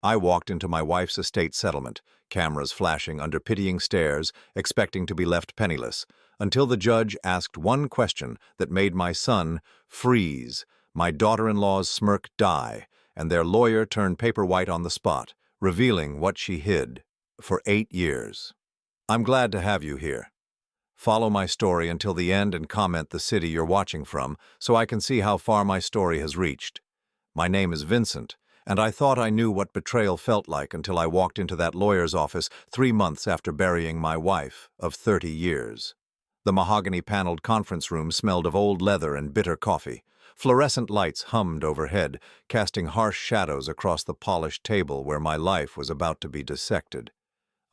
I walked into my wife's estate settlement, cameras flashing under pitying stares, expecting to be left penniless, until the judge asked one question that made my son freeze, my daughter-in-law's smirk die, and their lawyer turn paper white on the spot, revealing what she hid for 8 years. I'm glad to have you here. Follow my story until the end and comment the city you're watching from so I can see how far my story has reached. My name is Vincent, and I thought I knew what betrayal felt like until I walked into that lawyer's office 3 months after burying my wife of 30 years. The mahogany-paneled conference room smelled of old leather and bitter coffee. Fluorescent lights hummed overhead, casting harsh shadows across the polished table where my life was about to be dissected.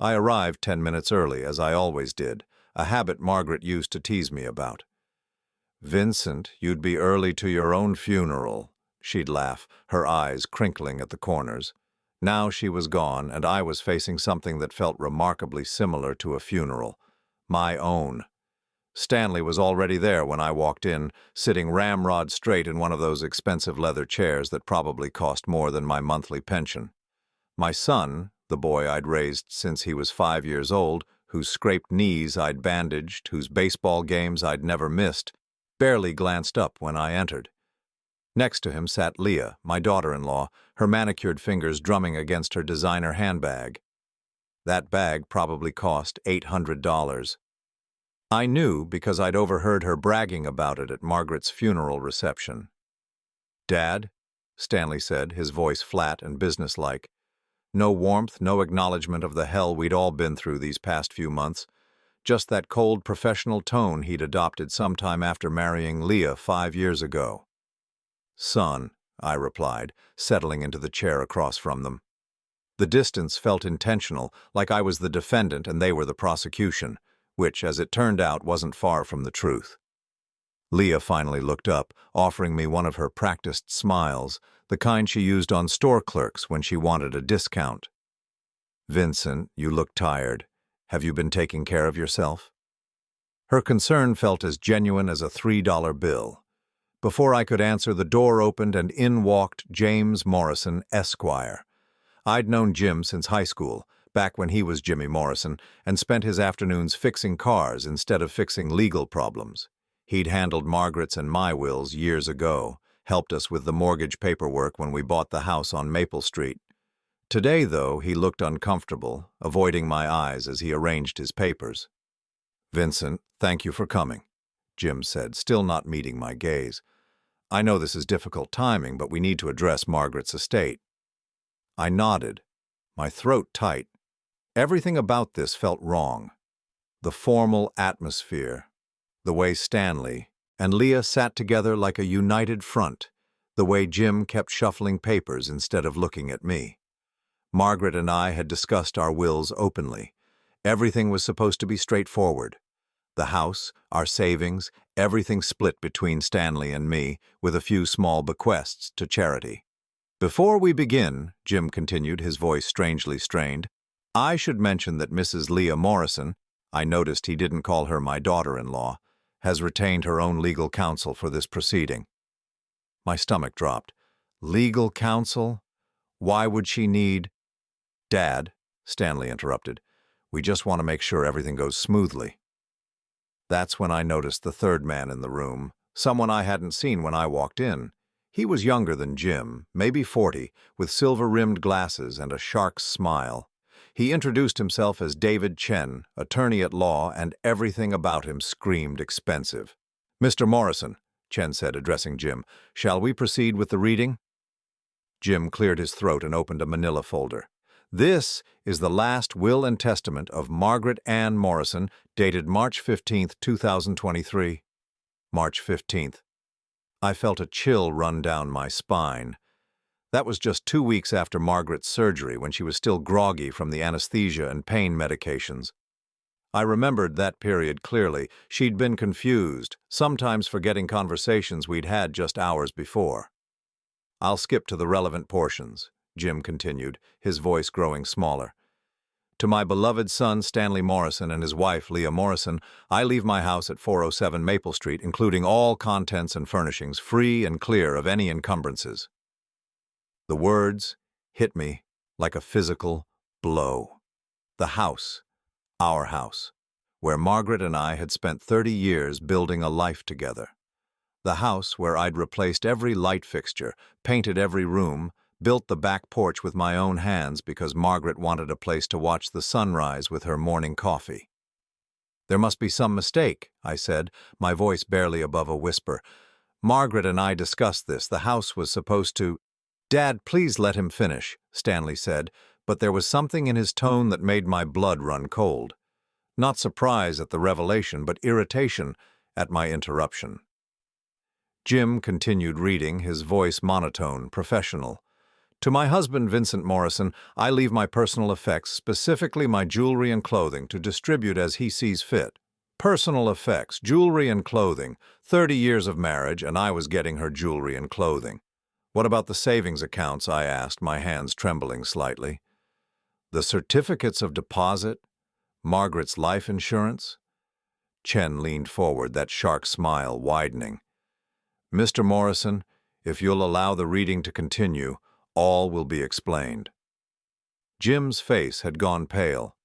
I arrived 10 minutes early, as I always did, a habit Margaret used to tease me about. "Vincent, you'd be early to your own funeral," she'd laugh, her eyes crinkling at the corners. Now she was gone, and I was facing something that felt remarkably similar to a funeral. My own. Stanley was already there when I walked in, sitting ramrod straight in one of those expensive leather chairs that probably cost more than my monthly pension. My son, the boy I'd raised since he was 5 years old, whose scraped knees I'd bandaged, whose baseball games I'd never missed, barely glanced up when I entered. Next to him sat Leah, my daughter-in-law, her manicured fingers drumming against her designer handbag. That bag probably cost $800. I knew because I'd overheard her bragging about it at Margaret's funeral reception. "Dad," Stanley said, his voice flat and businesslike. No warmth, no acknowledgement of the hell we'd all been through these past few months. Just that cold professional tone he'd adopted sometime after marrying Leah 5 years ago. "Son," I replied, settling into the chair across from them. The distance felt intentional, like I was the defendant and they were the prosecution, which, as it turned out, wasn't far from the truth. Leah finally looked up, offering me one of her practiced smiles, the kind she used on store clerks when she wanted a discount. "Vincent, you look tired. Have you been taking care of yourself?" Her concern felt as genuine as a $3 bill. Before I could answer, the door opened and in walked James Morrison, Esquire. I'd known Jim since high school, back when he was Jimmy Morrison, and spent his afternoons fixing cars instead of fixing legal problems. He'd handled Margaret's and my wills years ago, helped us with the mortgage paperwork when we bought the house on Maple Street. Today, though, he looked uncomfortable, avoiding my eyes as he arranged his papers. "Vincent, thank you for coming," Jim said, still not meeting my gaze. "I know this is difficult timing, but we need to address Margaret's estate." I nodded, my throat tight. Everything about this felt wrong. The formal atmosphere, the way Stanley and Leah sat together like a united front, the way Jim kept shuffling papers instead of looking at me. Margaret and I had discussed our wills openly. Everything was supposed to be straightforward. The house, our savings, everything split between Stanley and me, with a few small bequests to charity. "Before we begin," Jim continued, his voice strangely strained, "I should mention that Mrs. Leah Morrison," I noticed he didn't call her my daughter-in-law, "has retained her own legal counsel for this proceeding." My stomach dropped. Legal counsel? Why would she need— "Dad," Stanley interrupted, "we just want to make sure everything goes smoothly." That's when I noticed the third man in the room, someone I hadn't seen when I walked in. He was younger than Jim, maybe 40, with silver-rimmed glasses and a shark's smile. He introduced himself as David Chen, attorney at law, and everything about him screamed expensive. "Mr. Morrison," Chen said, addressing Jim, "shall we proceed with the reading?" Jim cleared his throat and opened a manila folder. "This is the last will and testament of Margaret Ann Morrison, dated March 15th, 2023. March 15th. I felt a chill run down my spine. That was just 2 weeks after Margaret's surgery, when she was still groggy from the anesthesia and pain medications. I remembered that period clearly. She'd been confused, sometimes forgetting conversations we'd had just hours before. "I'll skip to the relevant portions," Jim continued, his voice growing smaller. "To my beloved son, Stanley Morrison, and his wife, Leah Morrison, I leave my house at 407 Maple Street, including all contents and furnishings, free and clear of any encumbrances." The words hit me like a physical blow. The house, our house, where Margaret and I had spent 30 years building a life together. The house where I'd replaced every light fixture, painted every room, built the back porch with my own hands because Margaret wanted a place to watch the sunrise with her morning coffee. "There must be some mistake," I said, my voice barely above a whisper. "Margaret and I discussed this. The house was supposed to—" "Dad, please let him finish," Stanley said, but there was something in his tone that made my blood run cold. Not surprise at the revelation, but irritation at my interruption. Jim continued reading, his voice monotone, professional. "To my husband, Vincent Morrison, I leave my personal effects, specifically my jewelry and clothing, to distribute as he sees fit." Personal effects, jewelry and clothing, 30 years of marriage, and I was getting her jewelry and clothing. "What about the savings accounts?" I asked, my hands trembling slightly. "The certificates of deposit? Margaret's life insurance?" Chen leaned forward, that shark smile widening. "Mr. Morrison, if you'll allow the reading to continue, all will be explained." Jim's face had gone pale.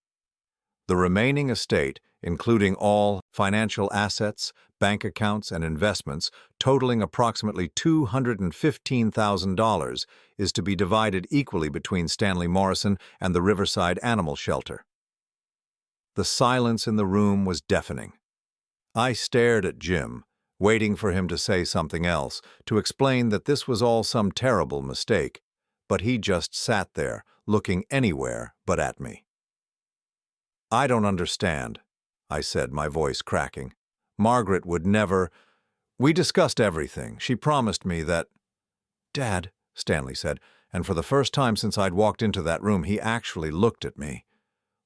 "The remaining estate, including all financial assets, bank accounts, and investments, totaling approximately $215,000, is to be divided equally between Stanley Morrison and the Riverside Animal Shelter." The silence in the room was deafening. I stared at Jim, waiting for him to say something else, to explain that this was all some terrible mistake, but he just sat there, looking anywhere but at me. "I don't understand," I said, my voice cracking. "Margaret would never— We discussed everything. She promised me that—" "Dad," Stanley said, and for the first time since I'd walked into that room, he actually looked at me.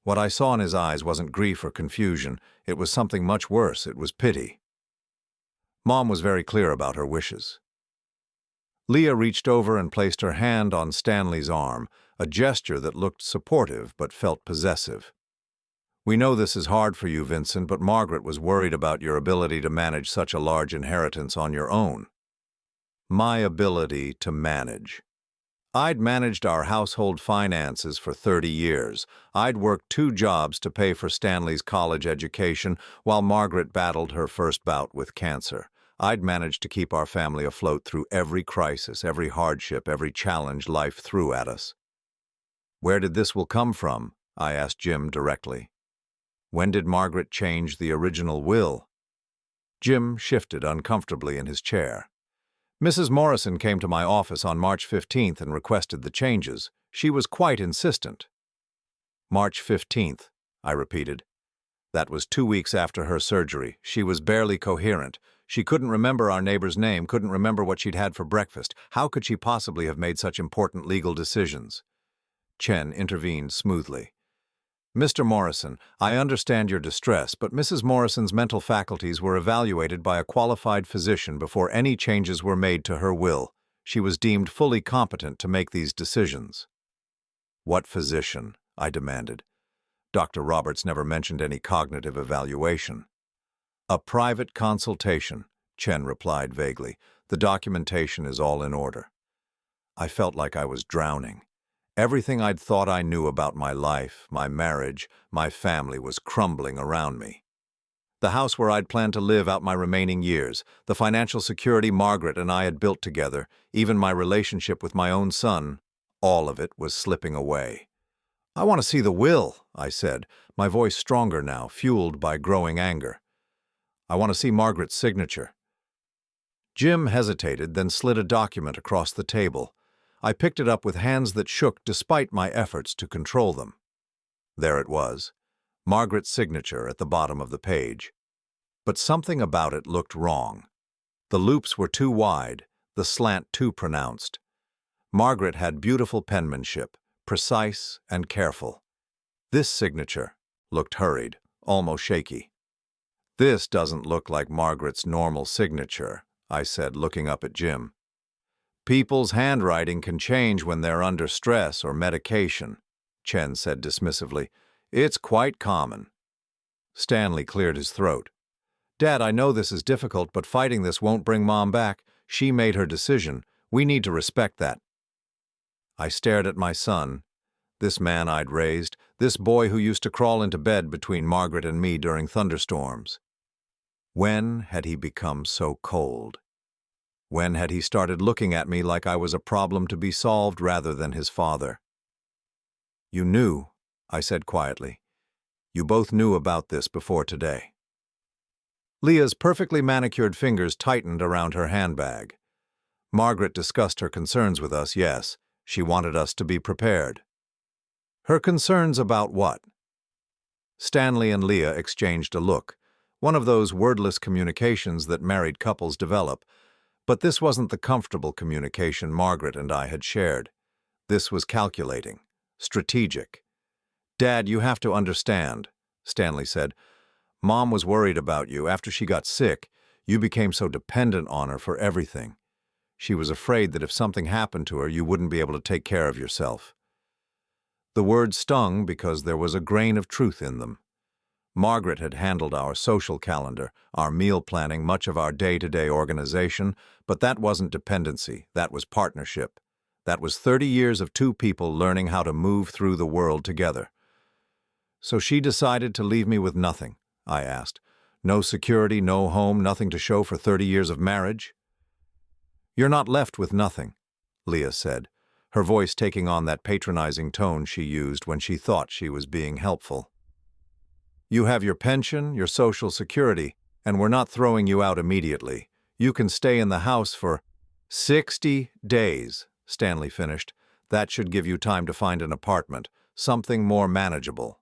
What I saw in his eyes wasn't grief or confusion. It was something much worse. It was pity. Mom was very clear about her wishes. Leah reached over and placed her hand on Stanley's arm, a gesture that looked supportive but felt possessive. "We know this is hard for you, Vincent, but Margaret was worried about your ability to manage such a large inheritance on your own." My ability to manage. I'd managed our household finances for 30 years. I'd worked 2 jobs to pay for Stanley's college education while Margaret battled her first bout with cancer. I'd managed to keep our family afloat through every crisis, every hardship, every challenge life threw at us. "Where did this will come from?" I asked Jim directly. "When did Margaret change the original will?" Jim shifted uncomfortably in his chair. "Mrs. Morrison came to my office on March 15th and requested the changes. She was quite insistent." "March 15th, I repeated. "That was 2 weeks after her surgery. She was barely coherent. She couldn't remember our neighbor's name, couldn't remember what she'd had for breakfast. How could she possibly have made such important legal decisions?" Chen intervened smoothly. "Mr. Morrison, I understand your distress, but Mrs. Morrison's mental faculties were evaluated by a qualified physician before any changes were made to her will. She was deemed fully competent to make these decisions." "What physician?" I demanded. Dr. Roberts never mentioned any cognitive evaluation. "A private consultation," Chen replied vaguely. "The documentation is all in order." I felt like I was drowning. Everything I'd thought I knew about my life, my marriage, my family was crumbling around me. The house where I'd planned to live out my remaining years, the financial security Margaret and I had built together, even my relationship with my own son, all of it was slipping away. "I want to see the will," I said, my voice stronger now, fueled by growing anger. "I want to see Margaret's signature." Jim hesitated, then slid a document across the table. I picked it up with hands that shook despite my efforts to control them. There it was, Margaret's signature at the bottom of the page. But something about it looked wrong. The loops were too wide, the slant too pronounced. Margaret had beautiful penmanship, precise and careful. This signature looked hurried, almost shaky. "This doesn't look like Margaret's normal signature," I said, looking up at Jim. "People's handwriting can change when they're under stress or medication," Chen said dismissively. "It's quite common." Stanley cleared his throat. "Dad, I know this is difficult, but fighting this won't bring Mom back. She made her decision. We need to respect that." I stared at my son, this man I'd raised, this boy who used to crawl into bed between Margaret and me during thunderstorms. When had he become so cold? When had he started looking at me like I was a problem to be solved rather than his father? "You knew," I said quietly. "You both knew about this before today." Leah's perfectly manicured fingers tightened around her handbag. Margaret discussed her concerns with us, yes. She wanted us to be prepared. Her concerns about what? Stanley and Leah exchanged a look, one of those wordless communications that married couples develop, but this wasn't the comfortable communication Margaret and I had shared. This was calculating, strategic. "Dad, you have to understand," Stanley said. "Mom was worried about you. After she got sick, you became so dependent on her for everything. She was afraid that if something happened to her, you wouldn't be able to take care of yourself." The words stung because there was a grain of truth in them. Margaret had handled our social calendar, our meal planning, much of our day-to-day organization, but that wasn't dependency, that was partnership. That was 30 years of two people learning how to move through the world together. "So she decided to leave me with nothing?" I asked. "No security, no home, nothing to show for 30 years of marriage?" "You're not left with nothing," Leah said, her voice taking on that patronizing tone she used when she thought she was being helpful. "You have your pension, your social security, and we're not throwing you out immediately. You can stay in the house for 60 days, Stanley finished. "That should give you time to find an apartment, something more manageable."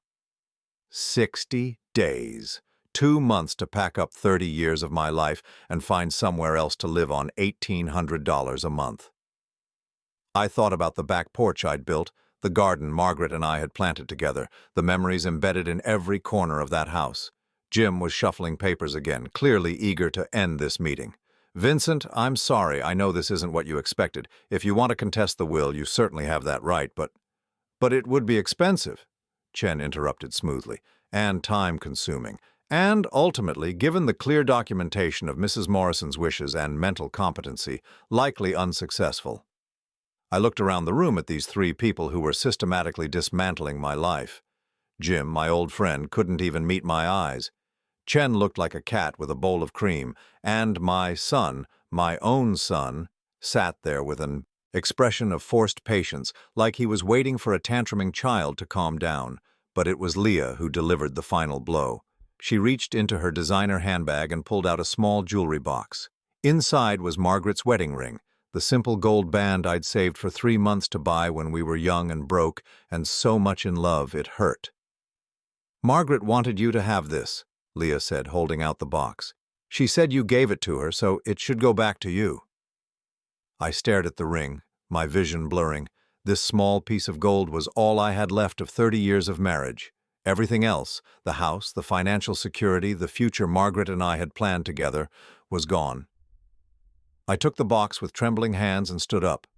60 days. 2 months to pack up 30 years of my life and find somewhere else to live on $1,800 a month. I thought about the back porch I'd built, the garden Margaret and I had planted together, the memories embedded in every corner of that house. Jim was shuffling papers again, clearly eager to end this meeting. "Vincent, I'm sorry, I know this isn't what you expected. If you want to contest the will, you certainly have that right, but it would be expensive," Chen interrupted smoothly, "and time-consuming. And ultimately, given the clear documentation of Mrs. Morrison's wishes and mental competency, likely unsuccessful." I looked around the room at these three people who were systematically dismantling my life. Jim, my old friend, couldn't even meet my eyes. Chen looked like a cat with a bowl of cream, and my son, my own son, sat there with an expression of forced patience, like he was waiting for a tantruming child to calm down. But it was Leah who delivered the final blow. She reached into her designer handbag and pulled out a small jewelry box. Inside was Margaret's wedding ring, the simple gold band I'd saved for 3 months to buy when we were young and broke and so much in love it hurt. "Margaret wanted you to have this," Leah said, holding out the box. "She said you gave it to her, so it should go back to you." I stared at the ring, my vision blurring. This small piece of gold was all I had left of 30 years of marriage. Everything else, the house, the financial security, the future Margaret and I had planned together, was gone. I took the box with trembling hands and stood up.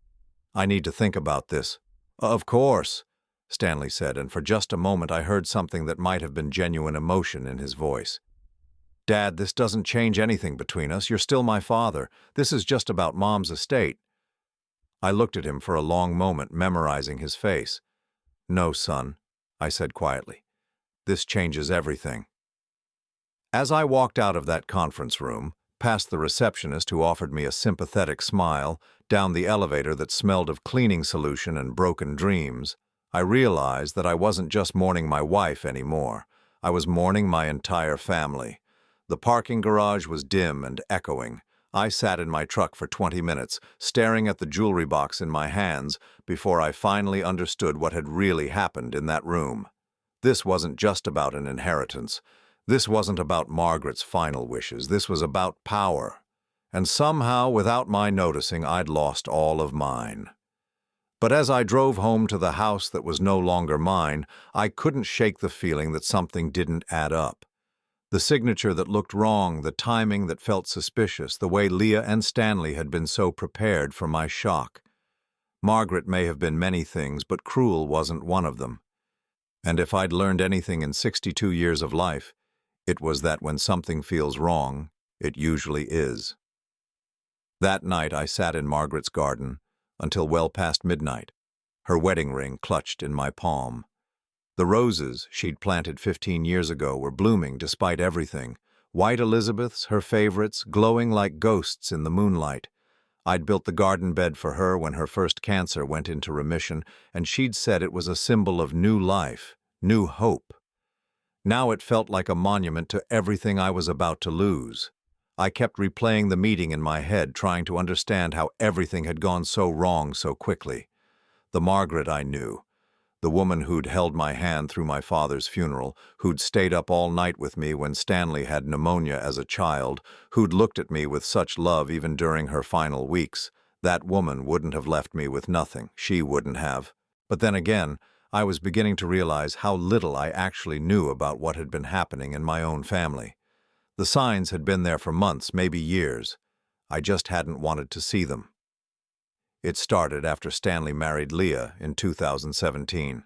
"I need to think about this." "Of course," Stanley said, and for just a moment I heard something that might have been genuine emotion in his voice. "Dad, this doesn't change anything between us. You're still my father. This is just about Mom's estate." I looked at him for a long moment, memorizing his face. "No, son," I said quietly. "This changes everything." As I walked out of that conference room, past the receptionist who offered me a sympathetic smile, down the elevator that smelled of cleaning solution and broken dreams, I realized that I wasn't just mourning my wife anymore. I was mourning my entire family. The parking garage was dim and echoing. I sat in my truck for 20 minutes, staring at the jewelry box in my hands, before I finally understood what had really happened in that room. This wasn't just about an inheritance. This wasn't about Margaret's final wishes. This was about power. And somehow, without my noticing, I'd lost all of mine. But as I drove home to the house that was no longer mine, I couldn't shake the feeling that something didn't add up. The signature that looked wrong, the timing that felt suspicious, the way Leah and Stanley had been so prepared for my shock. Margaret may have been many things, but cruel wasn't one of them. And if I'd learned anything in 62 years of life, it was that when something feels wrong, it usually is. That night I sat in Margaret's garden until well past midnight. her wedding ring clutched in my palm. The roses she'd planted 15 years ago were blooming despite everything. White Elizabeths, her favorites, glowing like ghosts in the moonlight. I'd built the garden bed for her when her first cancer went into remission, and she'd said it was a symbol of new life, new hope. Now it felt like a monument to everything I was about to lose. I kept replaying the meeting in my head, trying to understand how everything had gone so wrong so quickly. The Margaret I knew, the woman who'd held my hand through my father's funeral, who'd stayed up all night with me when Stanley had pneumonia as a child, who'd looked at me with such love even during her final weeks, that woman wouldn't have left me with nothing. She wouldn't have. But then again, I was beginning to realize how little I actually knew about what had been happening in my own family. The signs had been there for months, maybe years. I just hadn't wanted to see them. It started after Stanley married Leah in 2017.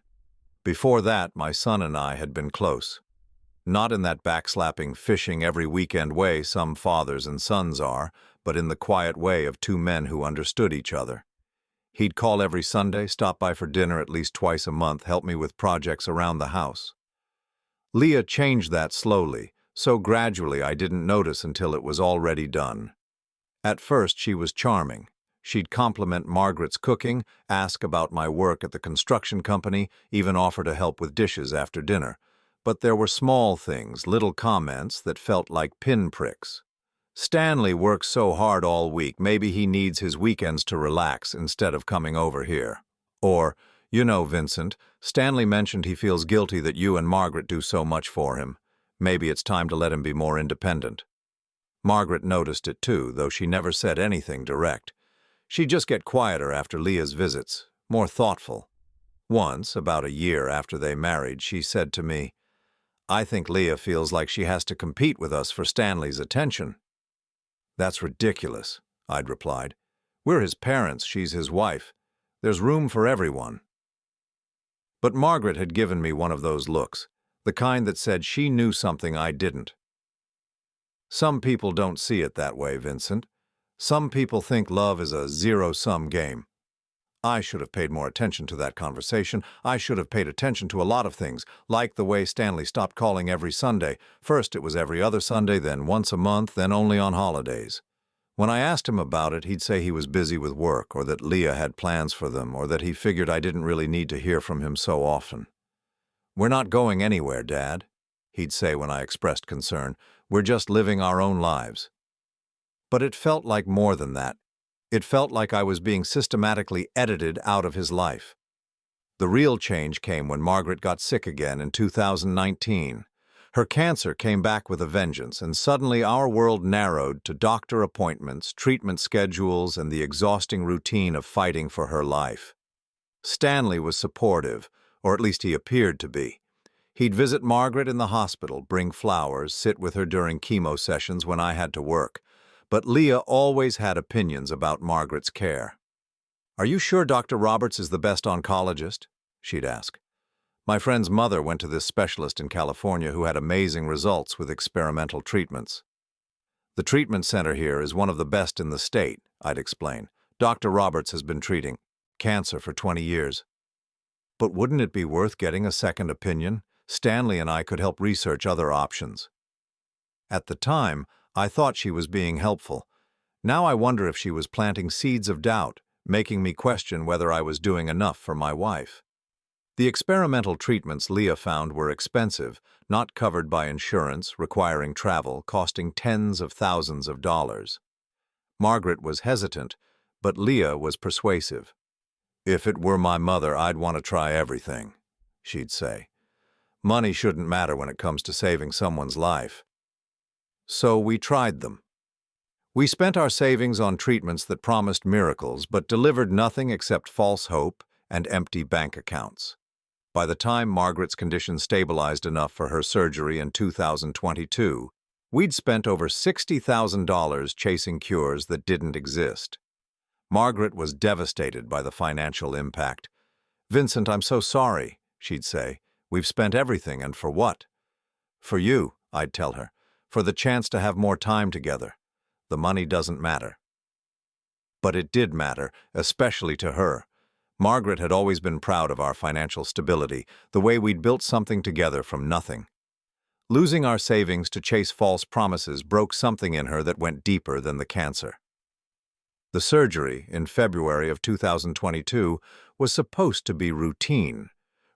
Before that, my son and I had been close. Not in that backslapping, fishing every weekend way some fathers and sons are, but in the quiet way of two men who understood each other. He'd call every Sunday, stop by for dinner at least twice a month, help me with projects around the house. Leah changed that slowly, so gradually I didn't notice until it was already done. At first, she was charming. She'd compliment Margaret's cooking, ask about my work at the construction company, even offer to help with dishes after dinner. But there were small things, little comments that felt like pinpricks. Stanley works so hard all week, maybe he needs his weekends to relax instead of coming over here. Or, you know, Vincent, Stanley mentioned he feels guilty that you and Margaret do so much for him. Maybe it's time to let him be more independent. Margaret noticed it too, though she never said anything direct. She'd just get quieter after Leah's visits, more thoughtful. Once, about a year after they married, she said to me, "I think Leah feels like she has to compete with us for Stanley's attention." "That's ridiculous," I'd replied. "We're his parents, she's his wife. There's room for everyone." But Margaret had given me one of those looks, the kind that said she knew something I didn't. "Some people don't see it that way, Vincent. Some people think love is a zero-sum game." I should have paid more attention to that conversation. I should have paid attention to a lot of things, like the way Stanley stopped calling every Sunday. First it was every other Sunday, then once a month, then only on holidays. When I asked him about it, he'd say he was busy with work, or that Leah had plans for them, or that he figured I didn't really need to hear from him so often. "We're not going anywhere, Dad," he'd say when I expressed concern. "We're just living our own lives." But it felt like more than that. It felt like I was being systematically edited out of his life. The real change came when Margaret got sick again in 2019. Her cancer came back with a vengeance, and suddenly our world narrowed to doctor appointments, treatment schedules, and the exhausting routine of fighting for her life. Stanley was supportive, or at least he appeared to be. He'd visit Margaret in the hospital, bring flowers, sit with her during chemo sessions when I had to work. But Leah always had opinions about Margaret's care. "Are you sure Dr. Roberts is the best oncologist?" she'd ask. "My friend's mother went to this specialist in California who had amazing results with experimental treatments." "The treatment center here is one of the best in the state," I'd explain. "Dr. Roberts has been treating cancer for 20 years. "But wouldn't it be worth getting a second opinion? Stanley and I could help research other options." At the time, I thought she was being helpful. Now I wonder if she was planting seeds of doubt, making me question whether I was doing enough for my wife. The experimental treatments Leah found were expensive, not covered by insurance, requiring travel, costing tens of thousands of dollars. Margaret was hesitant, but Leah was persuasive. "If it were my mother, I'd want to try everything," she'd say. "Money shouldn't matter when it comes to saving someone's life." So we tried them. We spent our savings on treatments that promised miracles but delivered nothing except false hope and empty bank accounts. By the time Margaret's condition stabilized enough for her surgery in 2022, we'd spent over $60,000 chasing cures that didn't exist. Margaret was devastated by the financial impact. "Vincent, I'm so sorry," she'd say. "We've spent everything, and for what?" "For you," I'd tell her. "For the chance to have more time together. The money doesn't matter." But it did matter, especially to her. Margaret had always been proud of our financial stability, the way we'd built something together from nothing. Losing our savings to chase false promises broke something in her that went deeper than the cancer. The surgery, in February of 2022, was supposed to be routine,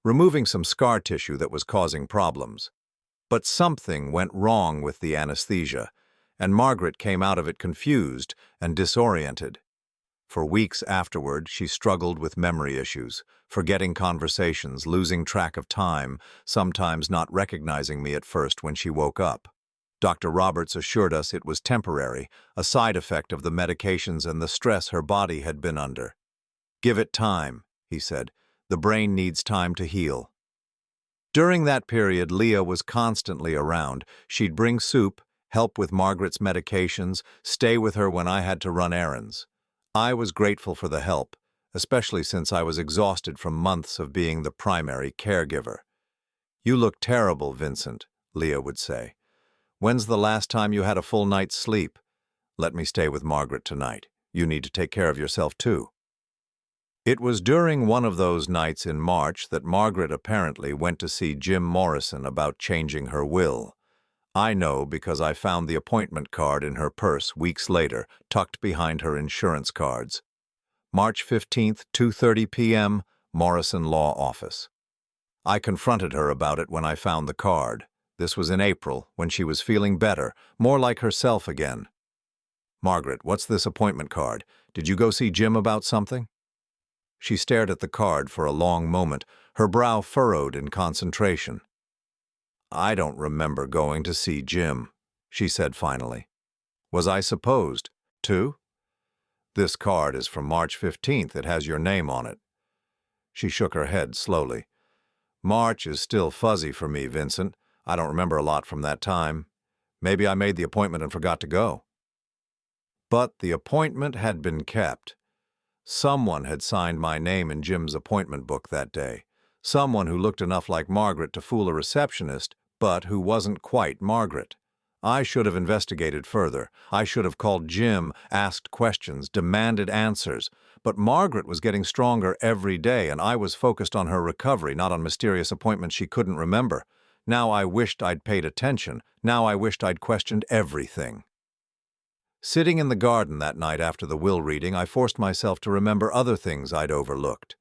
removing some scar tissue that was causing problems. But something went wrong with the anesthesia, and Margaret came out of it confused and disoriented. For weeks afterward, she struggled with memory issues, forgetting conversations, losing track of time, sometimes not recognizing me at first when she woke up. Dr. Roberts assured us it was temporary, a side effect of the medications and the stress her body had been under. "Give it time," he said. "The brain needs time to heal." During that period, Leah was constantly around. She'd bring soup, help with Margaret's medications, stay with her when I had to run errands. I was grateful for the help, especially since I was exhausted from months of being the primary caregiver. "You look terrible, Vincent," Leah would say. "When's the last time you had a full night's sleep? Let me stay with Margaret tonight. You need to take care of yourself too." It was during one of those nights in March that Margaret apparently went to see Jim Morrison about changing her will. I know because I found the appointment card in her purse weeks later, tucked behind her insurance cards. March 15th, 2:30 p.m., Morrison Law Office. I confronted her about it when I found the card. This was in April, when she was feeling better, more like herself again. "Margaret, what's this appointment card? Did you go see Jim about something?" She stared at the card for a long moment, her brow furrowed in concentration. "I don't remember going to see Jim," she said finally. "Was I supposed to? This card is from March 15th. It has your name on it." She shook her head slowly. "March is still fuzzy for me, Vincent. I don't remember a lot from that time. Maybe I made the appointment and forgot to go." But the appointment had been kept. Someone had signed my name in Jim's appointment book that day. Someone who looked enough like Margaret to fool a receptionist, but who wasn't quite Margaret. I should have investigated further. I should have called Jim, asked questions, demanded answers. But Margaret was getting stronger every day, and I was focused on her recovery, not on mysterious appointments she couldn't remember. Now I wished I'd paid attention. Now I wished I'd questioned everything. Sitting in the garden that night after the will reading, I forced myself to remember other things I'd overlooked,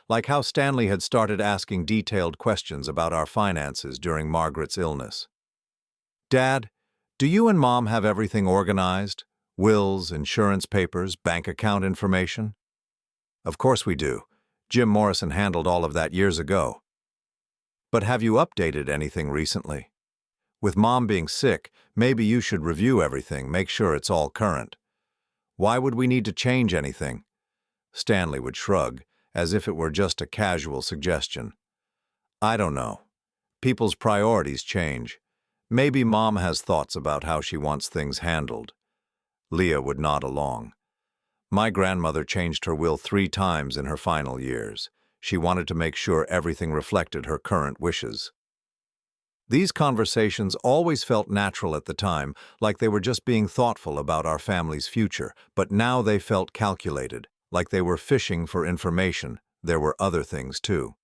like how Stanley had started asking detailed questions about our finances during Margaret's illness. "Dad, do you and Mom have everything organized? Wills, insurance papers, bank account information?" "Of course we do. Jim Morrison handled all of that years ago." "But have you updated anything recently? With Mom being sick, maybe you should review everything, make sure it's all current." "Why would we need to change anything?" Stanley would shrug, as if it were just a casual suggestion. "I don't know. People's priorities change. Maybe Mom has thoughts about how she wants things handled." Leah would nod along. "My grandmother changed her will 3 times in her final years. She wanted to make sure everything reflected her current wishes." These conversations always felt natural at the time, like they were just being thoughtful about our family's future, but now they felt calculated, like they were fishing for information. There were other things too.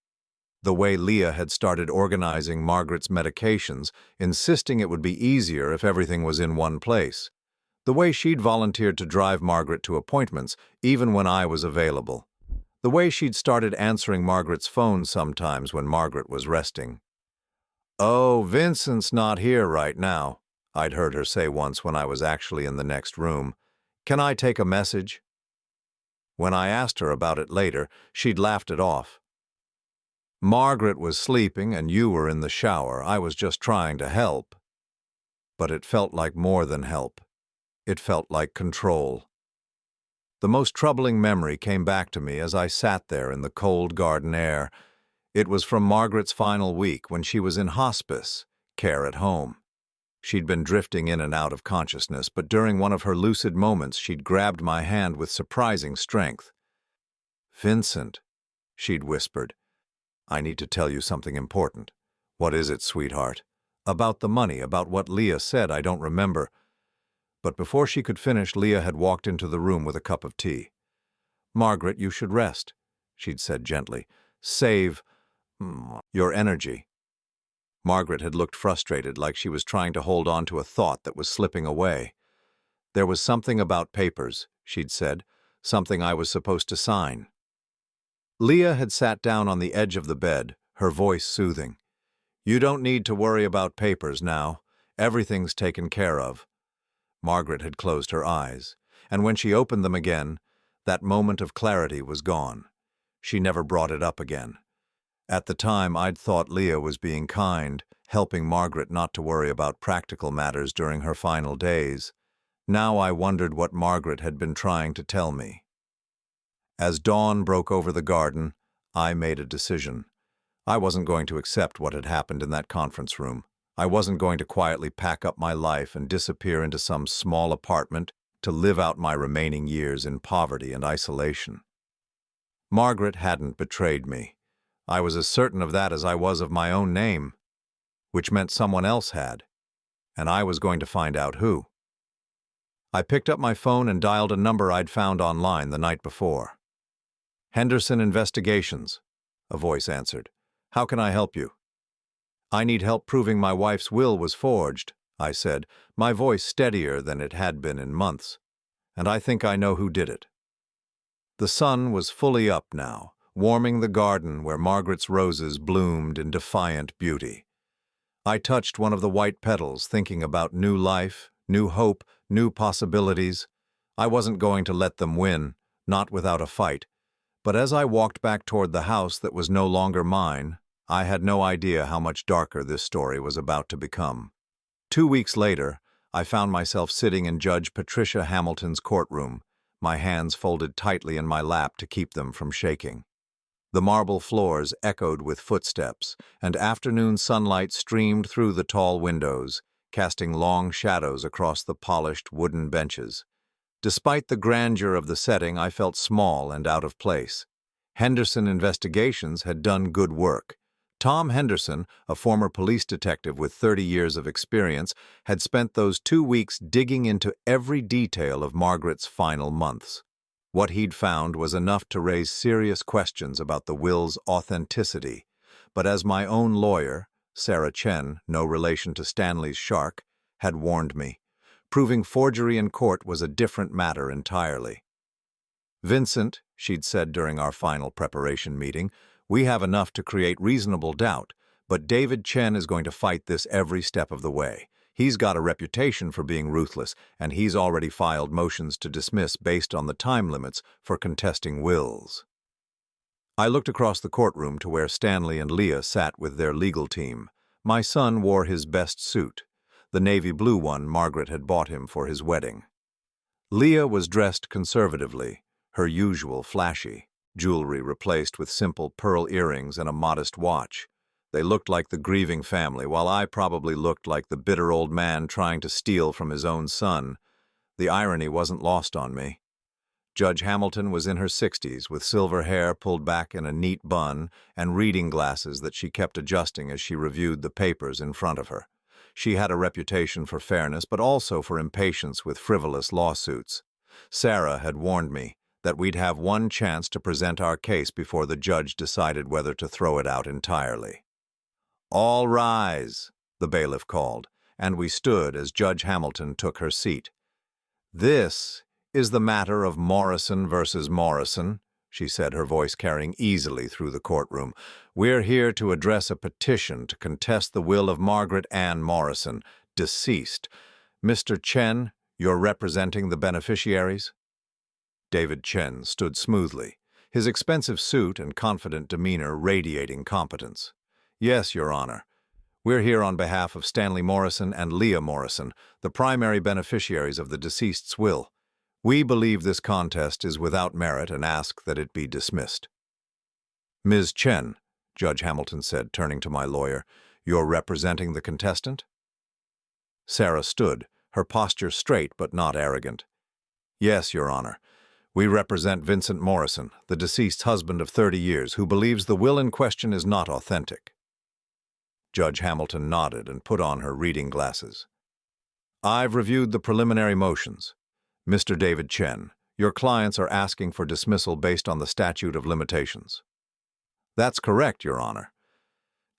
The way Leah had started organizing Margaret's medications, insisting it would be easier if everything was in one place. The way she'd volunteered to drive Margaret to appointments, even when I was available. The way she'd started answering Margaret's phone sometimes when Margaret was resting. "Oh, Vincent's not here right now," I'd heard her say once when I was actually in the next room. "Can I take a message?" When I asked her about it later, she'd laughed it off. "Margaret was sleeping and you were in the shower. I was just trying to help." But it felt like more than help. It felt like control. The most troubling memory came back to me as I sat there in the cold garden air. It was from Margaret's final week when she was in hospice, care at home. She'd been drifting in and out of consciousness, but during one of her lucid moments, she'd grabbed my hand with surprising strength. "Vincent," she'd whispered, "I need to tell you something important." "What is it, sweetheart?" "About the money, about what Leah said, I don't remember." But before she could finish, Leah had walked into the room with a cup of tea. "Margaret, you should rest." she'd said gently. Save your energy. Margaret had looked frustrated, like she was trying to hold on to a thought that was slipping away. There was something about papers, she'd said, something I was supposed to sign. Leah had sat down on the edge of the bed, her voice soothing. You don't need to worry about papers now. Everything's taken care of. Margaret had closed her eyes, and when she opened them again, that moment of clarity was gone. She never brought it up again. At the time, I'd thought Leah was being kind, helping Margaret not to worry about practical matters during her final days. Now I wondered what Margaret had been trying to tell me. As dawn broke over the garden, I made a decision. I wasn't going to accept what had happened in that conference room. I wasn't going to quietly pack up my life and disappear into some small apartment to live out my remaining years in poverty and isolation. Margaret hadn't betrayed me. I was as certain of that as I was of my own name, which meant someone else had, and I was going to find out who. I picked up my phone and dialed a number I'd found online the night before. Henderson Investigations, a voice answered. How can I help you? I need help proving my wife's will was forged, I said, my voice steadier than it had been in months. And I think I know who did it. The sun was fully up now, warming the garden where Margaret's roses bloomed in defiant beauty. I touched one of the white petals, thinking about new life, new hope, new possibilities. I wasn't going to let them win, not without a fight. But as I walked back toward the house that was no longer mine, I had no idea how much darker this story was about to become. 2 weeks later, I found myself sitting in Judge Patricia Hamilton's courtroom, my hands folded tightly in my lap to keep them from shaking. The marble floors echoed with footsteps, and afternoon sunlight streamed through the tall windows, casting long shadows across the polished wooden benches. Despite the grandeur of the setting, I felt small and out of place. Henderson Investigations had done good work. Tom Henderson, a former police detective with 30 years of experience, had spent those 2 weeks digging into every detail of Margaret's final months. What he'd found was enough to raise serious questions about the will's authenticity. But as my own lawyer, Sarah Chen, no relation to Stanley's shark, had warned me, proving forgery in court was a different matter entirely. Vincent, she'd said during our final preparation meeting, we have enough to create reasonable doubt, but David Chen is going to fight this every step of the way. He's got a reputation for being ruthless, and he's already filed motions to dismiss based on the time limits for contesting wills. I looked across the courtroom to where Stanley and Leah sat with their legal team. My son wore his best suit, the navy blue one Margaret had bought him for his wedding. Leah was dressed conservatively, her usual flashy, jewelry replaced with simple pearl earrings and a modest watch. They looked like the grieving family, while I probably looked like the bitter old man trying to steal from his own son. The irony wasn't lost on me. Judge Hamilton was in her 60s, with silver hair pulled back in a neat bun and reading glasses that she kept adjusting as she reviewed the papers in front of her. She had a reputation for fairness, but also for impatience with frivolous lawsuits. Sarah had warned me that we'd have one chance to present our case before the judge decided whether to throw it out entirely. All rise, the bailiff called, and we stood as Judge Hamilton took her seat. This is the matter of Morrison versus Morrison, she said, her voice carrying easily through the courtroom. We're here to address a petition to contest the will of Margaret Ann Morrison, deceased. Mr. Chen, you're representing the beneficiaries? David Chen stood smoothly, his expensive suit and confident demeanor radiating competence. Yes, Your Honor. We're here on behalf of Stanley Morrison and Leah Morrison, the primary beneficiaries of the deceased's will. We believe this contest is without merit and ask that it be dismissed. Ms. Chen, Judge Hamilton said, turning to my lawyer, you're representing the contestant? Sarah stood, her posture straight but not arrogant. Yes, Your Honor. We represent Vincent Morrison, the deceased's husband of 30 years, who believes the will in question is not authentic. Judge Hamilton nodded and put on her reading glasses. I've reviewed the preliminary motions. Mr. David Chen, Your clients are asking for dismissal based on the statute of limitations. That's correct, Your Honor.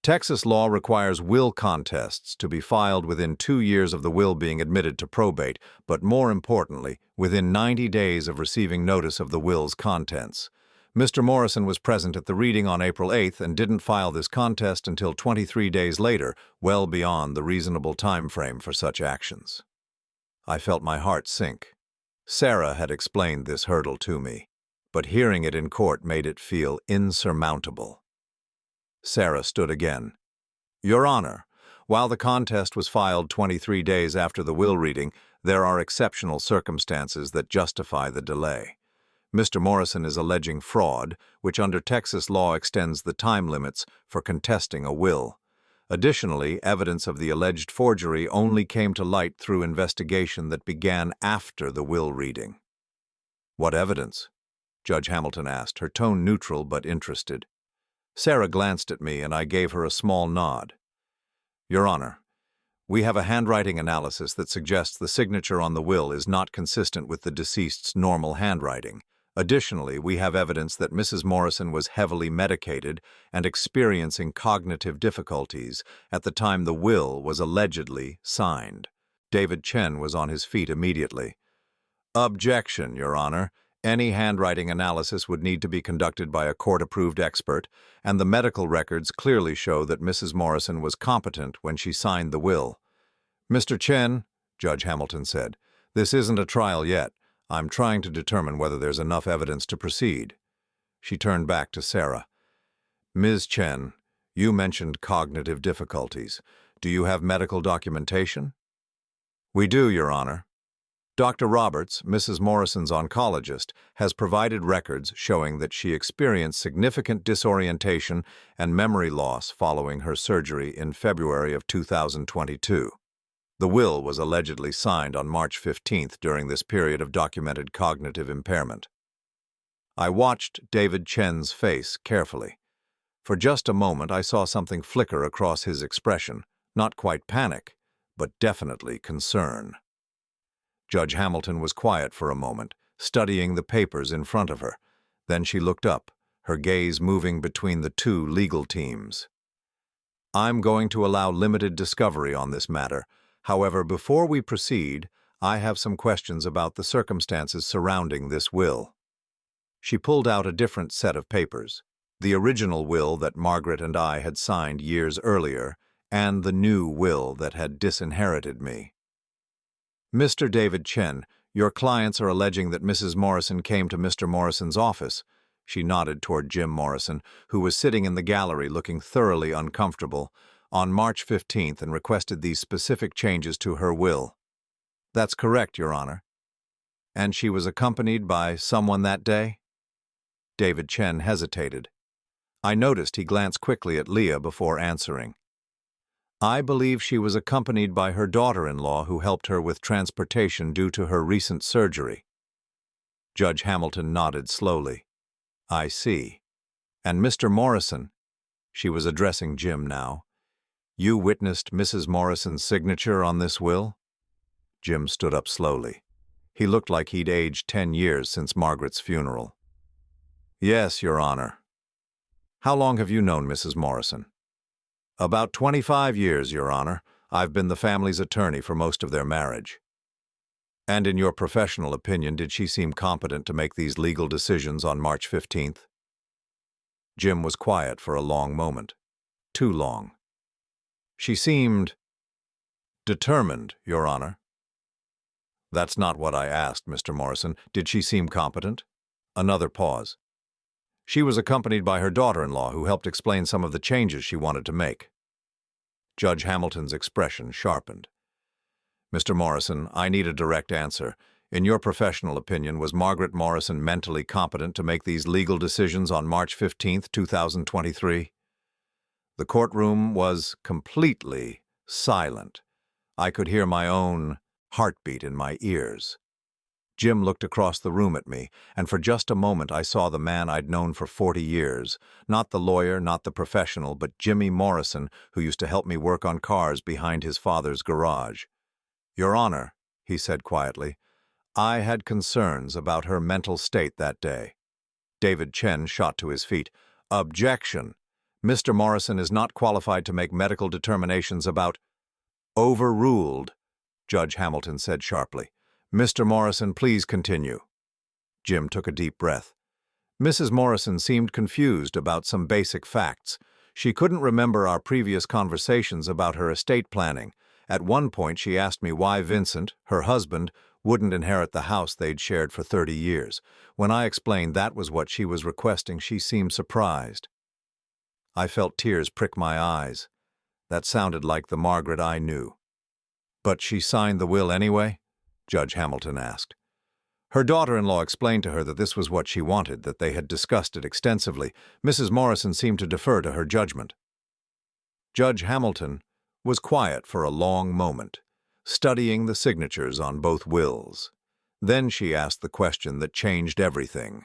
Texas law requires will contests to be filed within 2 years of the will being admitted to probate, but more importantly, within 90 days of receiving notice of the will's contents. Mr. Morrison was present at the reading on April 8th and didn't file this contest until 23 days later, well beyond the reasonable time frame for such actions. I felt my heart sink. Sarah had explained this hurdle to me, but hearing it in court made it feel insurmountable. Sarah stood again. Your Honor, while the contest was filed 23 days after the will reading, there are exceptional circumstances that justify the delay. Mr. Morrison is alleging fraud, which under Texas law extends the time limits for contesting a will. Additionally, evidence of the alleged forgery only came to light through investigation that began after the will reading. What evidence? Judge Hamilton asked, her tone neutral but interested. Sarah glanced at me and I gave her a small nod. Your Honor, we have a handwriting analysis that suggests the signature on the will is not consistent with the deceased's normal handwriting. Additionally, we have evidence that Mrs. Morrison was heavily medicated and experiencing cognitive difficulties at the time the will was allegedly signed. David Chen was on his feet immediately. Objection, Your Honor. Any handwriting analysis would need to be conducted by a court-approved expert, and the medical records clearly show that Mrs. Morrison was competent when she signed the will. Mr. Chen, Judge Hamilton said, this isn't a trial yet. I'm trying to determine whether there's enough evidence to proceed. She turned back to Sarah. Ms. Chen, you mentioned cognitive difficulties. Do you have medical documentation? We do, Your Honor. Dr. Roberts, Mrs. Morrison's oncologist, has provided records showing that she experienced significant disorientation and memory loss following her surgery in February of 2022. The will was allegedly signed on March 15th during this period of documented cognitive impairment. I watched David Chen's face carefully. For just a moment I saw something flicker across his expression, not quite panic, but definitely concern. Judge Hamilton was quiet for a moment, studying the papers in front of her. Then she looked up, her gaze moving between the two legal teams. I'm going to allow limited discovery on this matter. However, before we proceed, I have some questions about the circumstances surrounding this will. She pulled out a different set of papers, the original will that Margaret and I had signed years earlier, and the new will that had disinherited me. Mr. David Chen, your clients are alleging that Mrs. Morrison came to Mr. Morrison's office. She nodded toward Jim Morrison, who was sitting in the gallery looking thoroughly uncomfortable, on March 15th and requested these specific changes to her will. That's correct, Your Honor. And she was accompanied by someone that day? David Chen hesitated. I noticed he glanced quickly at Leah before answering. I believe she was accompanied by her daughter-in-law who helped her with transportation due to her recent surgery. Judge Hamilton nodded slowly. I see. And Mr. Morrison, she was addressing Jim now, you witnessed Mrs. Morrison's signature on this will? Jim stood up slowly. He looked like he'd aged 10 years since Margaret's funeral. Yes, Your Honor. How long have you known Mrs. Morrison? About 25 years, Your Honor. I've been the family's attorney for most of their marriage. And in your professional opinion, did she seem competent to make these legal decisions on March 15th? Jim was quiet for a long moment. Too long. She seemed determined, Your Honor. That's not what I asked, Mr. Morrison. Did she seem competent? Another pause. She was accompanied by her daughter-in-law who helped explain some of the changes she wanted to make. Judge Hamilton's expression sharpened. Mr. Morrison, I need a direct answer. In your professional opinion, was Margaret Morrison mentally competent to make these legal decisions on March 15th, 2023? The courtroom was completely silent. I could hear my own heartbeat in my ears. Jim looked across the room at me, and for just a moment I saw the man I'd known for 40 years. Not the lawyer, not the professional, but Jimmy Morrison, who used to help me work on cars behind his father's garage. Your Honor, he said quietly, I had concerns about her mental state that day. David Chen shot to his feet. Objection! Mr. Morrison is not qualified to make medical determinations about— Overruled, Judge Hamilton said sharply. Mr. Morrison, please continue. Jim took a deep breath. Mrs. Morrison seemed confused about some basic facts. She couldn't remember our previous conversations about her estate planning. At one point, she asked me why Vincent, her husband, wouldn't inherit the house they'd shared for 30 years. When I explained that was what she was requesting, she seemed surprised. I felt tears prick my eyes. That sounded like the Margaret I knew. But she signed the will anyway? Judge Hamilton asked. Her daughter-in-law explained to her that this was what she wanted, that they had discussed it extensively. Mrs. Morrison seemed to defer to her judgment. Judge Hamilton was quiet for a long moment, studying the signatures on both wills. Then she asked the question that changed everything.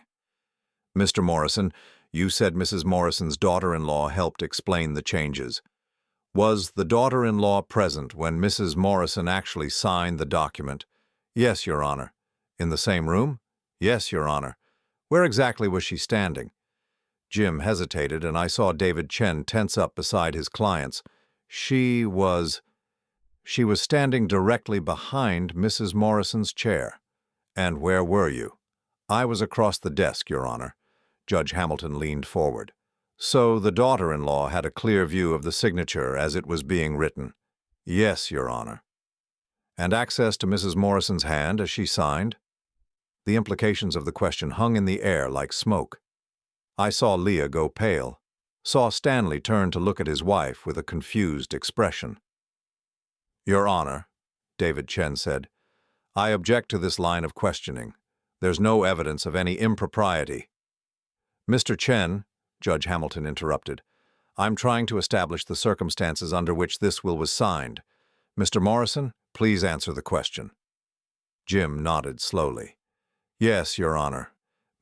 Mr. Morrison, you said Mrs. Morrison's daughter-in-law helped explain the changes. Was the daughter-in-law present when Mrs. Morrison actually signed the document? Yes, Your Honor. In the same room? Yes, Your Honor. Where exactly was she standing? Jim hesitated, and I saw David Chen tense up beside his clients. She was standing directly behind Mrs. Morrison's chair. And where were you? I was across the desk, Your Honor. Judge Hamilton leaned forward. So the daughter-in-law had a clear view of the signature as it was being written. Yes, Your Honor. And access to Mrs. Morrison's hand as she signed? The implications of the question hung in the air like smoke. I saw Leah go pale, saw Stanley turn to look at his wife with a confused expression. Your Honor, David Chen said, I object to this line of questioning. There's no evidence of any impropriety. Mr. Chen, Judge Hamilton interrupted, I'm trying to establish the circumstances under which this will was signed. Mr. Morrison, please answer the question. Jim nodded slowly. Yes, Your Honor.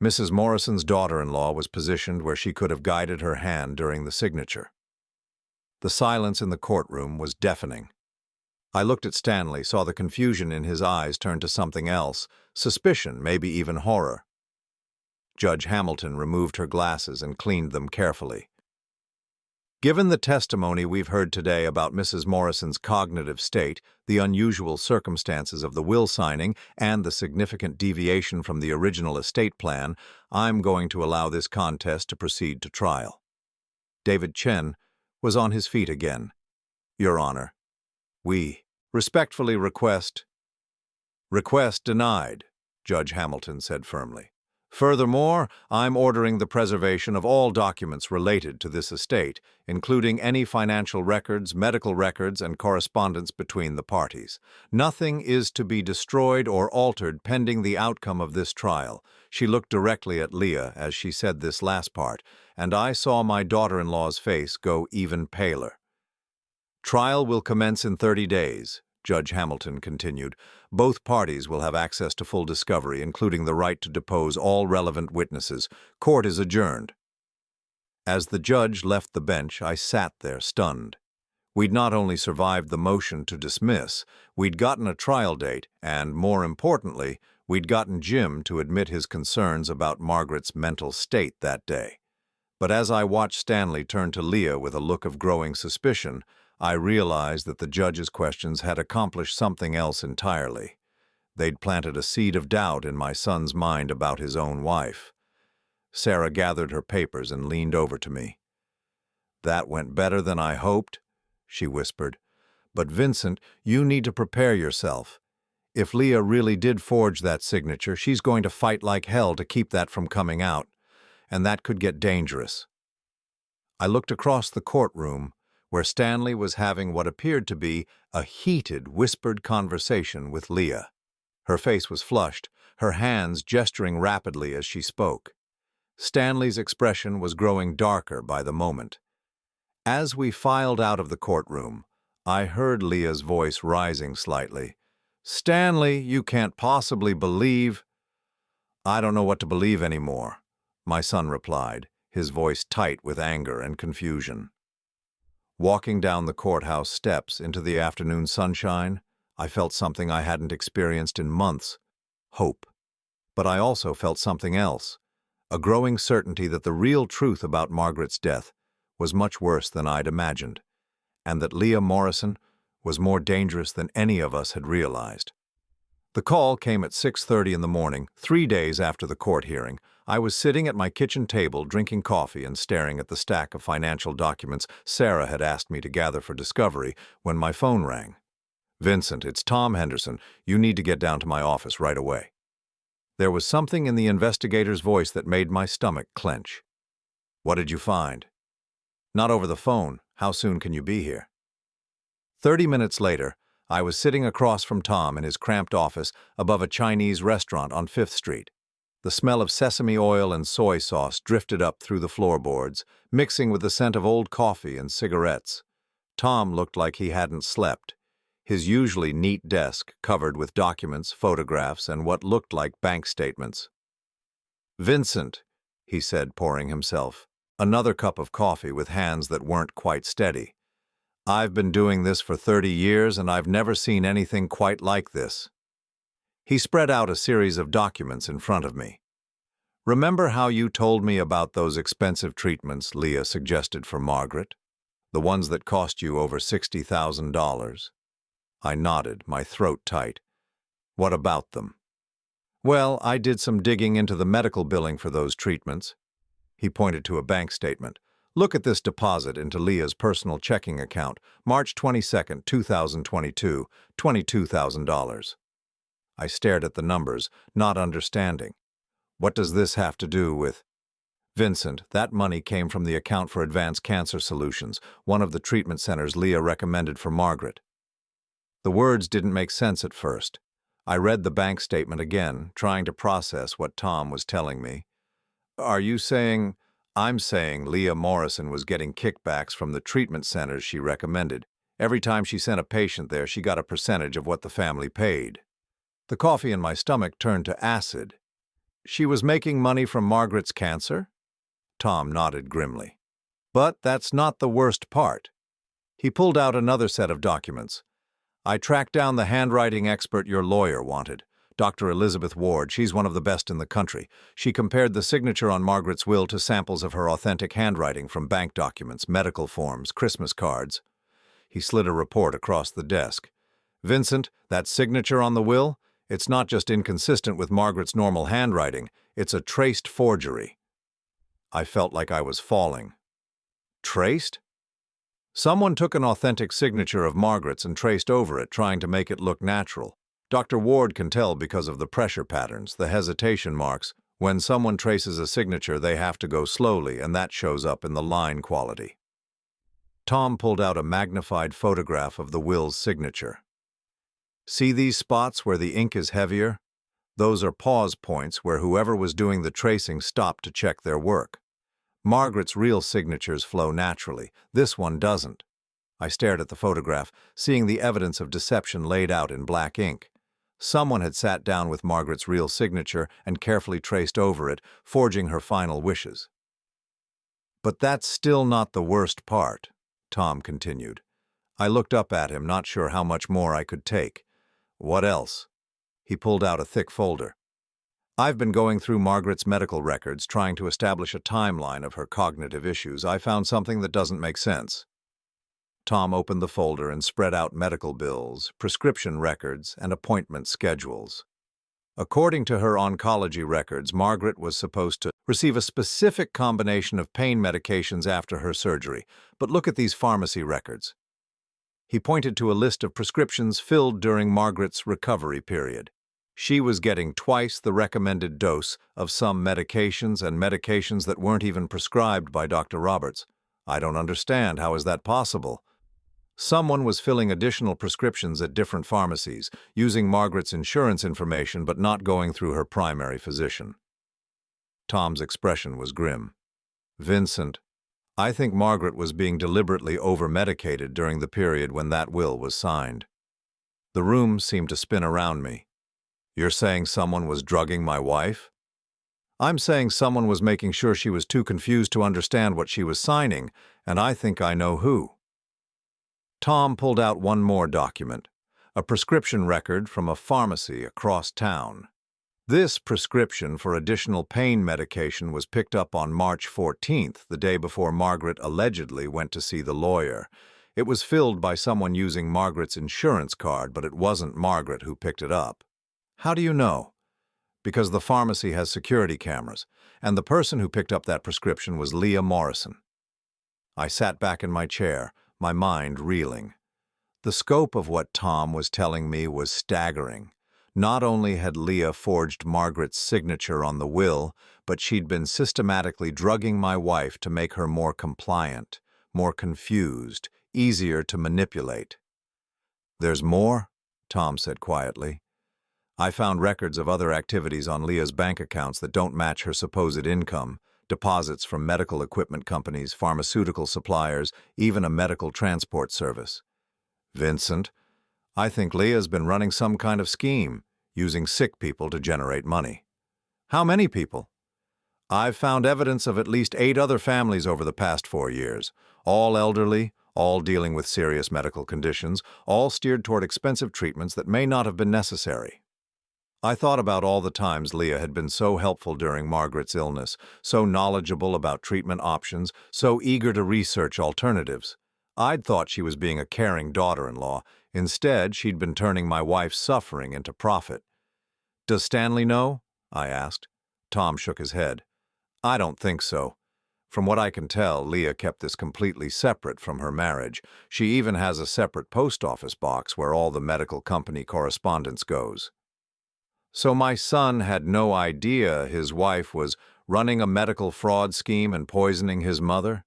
Mrs. Morrison's daughter-in-law was positioned where she could have guided her hand during the signature. The silence in the courtroom was deafening. I looked at Stanley, saw the confusion in his eyes turn to something else, suspicion, maybe even horror. Judge Hamilton removed her glasses and cleaned them carefully. Given the testimony we've heard today about Mrs. Morrison's cognitive state, the unusual circumstances of the will signing, and the significant deviation from the original estate plan, I'm going to allow this contest to proceed to trial. David Chen was on his feet again. Your Honor, we respectfully request— Request denied, Judge Hamilton said firmly. Furthermore, I'm ordering the preservation of all documents related to this estate, including any financial records, medical records, and correspondence between the parties. Nothing is to be destroyed or altered pending the outcome of this trial. She looked directly at Leah as she said this last part, and I saw my daughter-in-law's face go even paler. Trial will commence in 30 days, Judge Hamilton continued. Both parties will have access to full discovery, including the right to depose all relevant witnesses. Court is adjourned. As the judge left the bench, I sat there stunned. We'd not only survived the motion to dismiss, we'd gotten a trial date, and, more importantly, we'd gotten Jim to admit his concerns about Margaret's mental state that day. But as I watched Stanley turn to Leah with a look of growing suspicion, I realized that the judge's questions had accomplished something else entirely. They'd planted a seed of doubt in my son's mind about his own wife. Sarah gathered her papers and leaned over to me. That went better than I hoped, she whispered. But Vincent, you need to prepare yourself. If Leah really did forge that signature, she's going to fight like hell to keep that from coming out, and that could get dangerous. I looked across the courtroom, where Stanley was having what appeared to be a heated, whispered conversation with Leah. Her face was flushed, her hands gesturing rapidly as she spoke. Stanley's expression was growing darker by the moment. As we filed out of the courtroom, I heard Leah's voice rising slightly. Stanley, you can't possibly believe— I don't know what to believe anymore, my son replied, his voice tight with anger and confusion. Walking down the courthouse steps into the afternoon sunshine, I felt something I hadn't experienced in months. hope. But I also felt something else, a growing certainty that the real truth about Margaret's death was much worse than I'd imagined, and that Leah Morrison was more dangerous than any of us had realized. The call came at 6:30 in the morning, 3 days after the court hearing. I was sitting at my kitchen table drinking coffee and staring at the stack of financial documents Sarah had asked me to gather for discovery when my phone rang. "Vincent, it's Tom Henderson. You need to get down to my office right away." There was something in the investigator's voice that made my stomach clench. "What did you find?" "Not over the phone. How soon can you be here?" 30 minutes later, I was sitting across from Tom in his cramped office above a Chinese restaurant on 5th Street. The smell of sesame oil and soy sauce drifted up through the floorboards, mixing with the scent of old coffee and cigarettes. Tom looked like he hadn't slept. His usually neat desk covered with documents, photographs, and what looked like bank statements. "Vincent," he said, pouring himself another cup of coffee with hands that weren't quite steady. "I've been doing this for 30 years, and I've never seen anything quite like this." He spread out a series of documents in front of me. "Remember how you told me about those expensive treatments Leah suggested for Margaret? The ones that cost you over $60,000? I nodded, my throat tight. "What about them?" "Well, I did some digging into the medical billing for those treatments." He pointed to a bank statement. "Look at this deposit into Leah's personal checking account, March 22, 2022, $22,000. I stared at the numbers, not understanding. "What does this have to do with—" "Vincent, that money came from the account for Advanced Cancer Solutions, one of the treatment centers Leah recommended for Margaret." The words didn't make sense at first. I read the bank statement again, trying to process what Tom was telling me. "Are you saying—" "I'm saying Leah Morrison was getting kickbacks from the treatment centers she recommended. Every time she sent a patient there, she got a percentage of what the family paid." The coffee in my stomach turned to acid. "She was making money from Margaret's cancer?" Tom nodded grimly. "But that's not the worst part." He pulled out another set of documents. "I tracked down the handwriting expert your lawyer wanted, Dr. Elizabeth Ward. She's one of the best in the country. She compared the signature on Margaret's will to samples of her authentic handwriting from bank documents, medical forms, Christmas cards." He slid a report across the desk. "Vincent, that signature on the will? It's not just inconsistent with Margaret's normal handwriting, it's a traced forgery." I felt like I was falling. "Traced?" "Someone took an authentic signature of Margaret's and traced over it, trying to make it look natural. Dr. Ward can tell because of the pressure patterns, the hesitation marks. When someone traces a signature, they have to go slowly, and that shows up in the line quality." Tom pulled out a magnified photograph of the will's signature. "See these spots where the ink is heavier? Those are pause points where whoever was doing the tracing stopped to check their work. Margaret's real signatures flow naturally. This one doesn't." I stared at the photograph, seeing the evidence of deception laid out in black ink. Someone had sat down with Margaret's real signature and carefully traced over it, forging her final wishes. "But that's still not the worst part," Tom continued. I looked up at him, not sure how much more I could take. "What else?" He pulled out a thick folder. "I've been going through Margaret's medical records, trying to establish a timeline of her cognitive issues. I found something that doesn't make sense." Tom opened the folder and spread out medical bills, prescription records, and appointment schedules. According to her oncology records, Margaret was supposed to receive a specific combination of pain medications after her surgery. But look at these pharmacy records. He pointed to a list of prescriptions filled during Margaret's recovery period. She was getting twice the recommended dose of some medications and medications that weren't even prescribed by Dr. Roberts. I don't understand. How is that possible? Someone was filling additional prescriptions at different pharmacies, using Margaret's insurance information but not going through her primary physician. Tom's expression was grim. "Vincent, I think Margaret was being deliberately over-medicated during the period when that will was signed." The room seemed to spin around me. "You're saying someone was drugging my wife?" "I'm saying someone was making sure she was too confused to understand what she was signing, and I think I know who." Tom pulled out one more document, a prescription record from a pharmacy across town. This prescription for additional pain medication was picked up on March 14th, the day before Margaret allegedly went to see the lawyer. It was filled by someone using Margaret's insurance card, but it wasn't Margaret who picked it up. How do you know? Because the pharmacy has security cameras, and the person who picked up that prescription was Leah Morrison. I sat back in my chair, my mind reeling. The scope of what Tom was telling me was staggering. Not only had Leah forged Margaret's signature on the will, but she'd been systematically drugging my wife to make her more compliant, more confused, easier to manipulate. "There's more?" Tom said quietly. "I found records of other activities on Leah's bank accounts that don't match her supposed income, deposits from medical equipment companies, pharmaceutical suppliers, even a medical transport service. Vincent, I think Leah's been running some kind of scheme, using sick people to generate money." "How many people?" "I've found evidence of at least 8 other families over the past 4 years, all elderly, all dealing with serious medical conditions, all steered toward expensive treatments that may not have been necessary." I thought about all the times Leah had been so helpful during Margaret's illness, so knowledgeable about treatment options, so eager to research alternatives. I'd thought she was being a caring daughter-in-law. Instead, she'd been turning my wife's suffering into profit. "Does Stanley know?" I asked. Tom shook his head. "I don't think so. From what I can tell, Leah kept this completely separate from her marriage. She even has a separate post office box where all the medical company correspondence goes." "So my son had no idea his wife was running a medical fraud scheme and poisoning his mother?"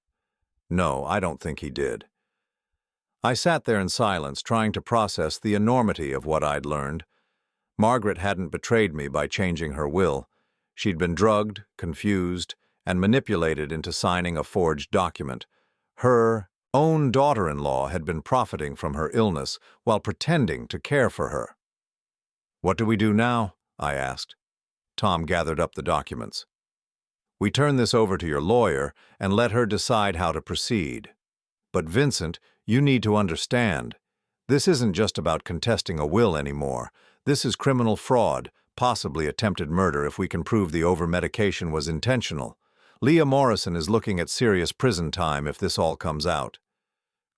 "No, I don't think he did." I sat there in silence, trying to process the enormity of what I'd learned. Margaret hadn't betrayed me by changing her will. She'd been drugged, confused, and manipulated into signing a forged document. Her own daughter-in-law had been profiting from her illness while pretending to care for her. "What do we do now?" I asked. Tom gathered up the documents. "We turn this over to your lawyer and let her decide how to proceed. But Vincent, you need to understand, this isn't just about contesting a will anymore. This is criminal fraud, possibly attempted murder if we can prove the over-medication was intentional. Leah Morrison is looking at serious prison time if this all comes out."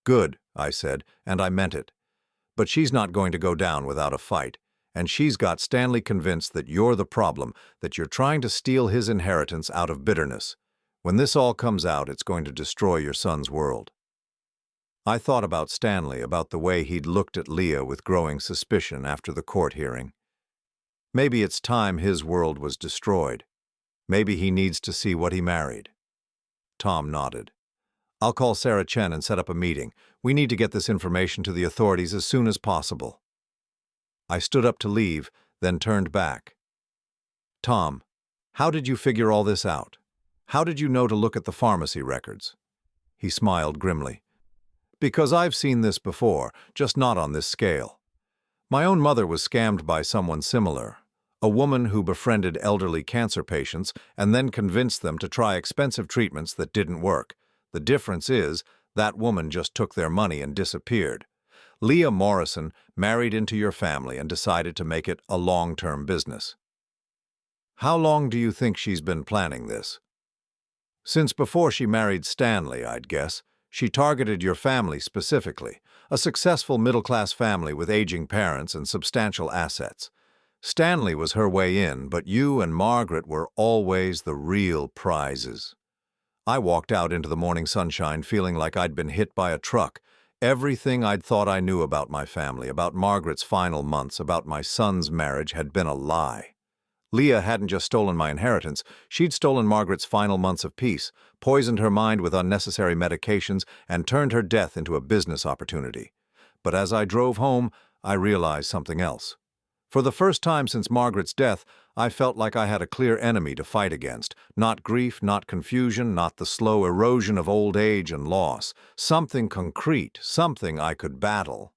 "Good," I said, and I meant it. "But she's not going to go down without a fight. And she's got Stanley convinced that you're the problem, that you're trying to steal his inheritance out of bitterness. When this all comes out, it's going to destroy your son's world." I thought about Stanley, about the way he'd looked at Leah with growing suspicion after the court hearing. Maybe it's time his world was destroyed. Maybe he needs to see what he married. Tom nodded. "I'll call Sarah Chen and set up a meeting. We need to get this information to the authorities as soon as possible." I stood up to leave, then turned back. "Tom, how did you figure all this out? How did you know to look at the pharmacy records?" He smiled grimly. "Because I've seen this before, just not on this scale. My own mother was scammed by someone similar, a woman who befriended elderly cancer patients and then convinced them to try expensive treatments that didn't work. The difference is, that woman just took their money and disappeared. Leah Morrison married into your family and decided to make it a long-term business. How long do you think she's been planning this?" "Since before she married Stanley, I'd guess. She targeted your family specifically, a successful middle-class family with aging parents and substantial assets. Stanley was her way in, but you and Margaret were always the real prizes." I walked out into the morning sunshine feeling like I'd been hit by a truck. Everything I'd thought I knew about my family, about Margaret's final months, about my son's marriage had been a lie. Leah hadn't just stolen my inheritance, she'd stolen Margaret's final months of peace, poisoned her mind with unnecessary medications, and turned her death into a business opportunity. But as I drove home, I realized something else. For the first time since Margaret's death, I felt like I had a clear enemy to fight against. Not grief, not confusion, not the slow erosion of old age and loss. Something concrete, something I could battle.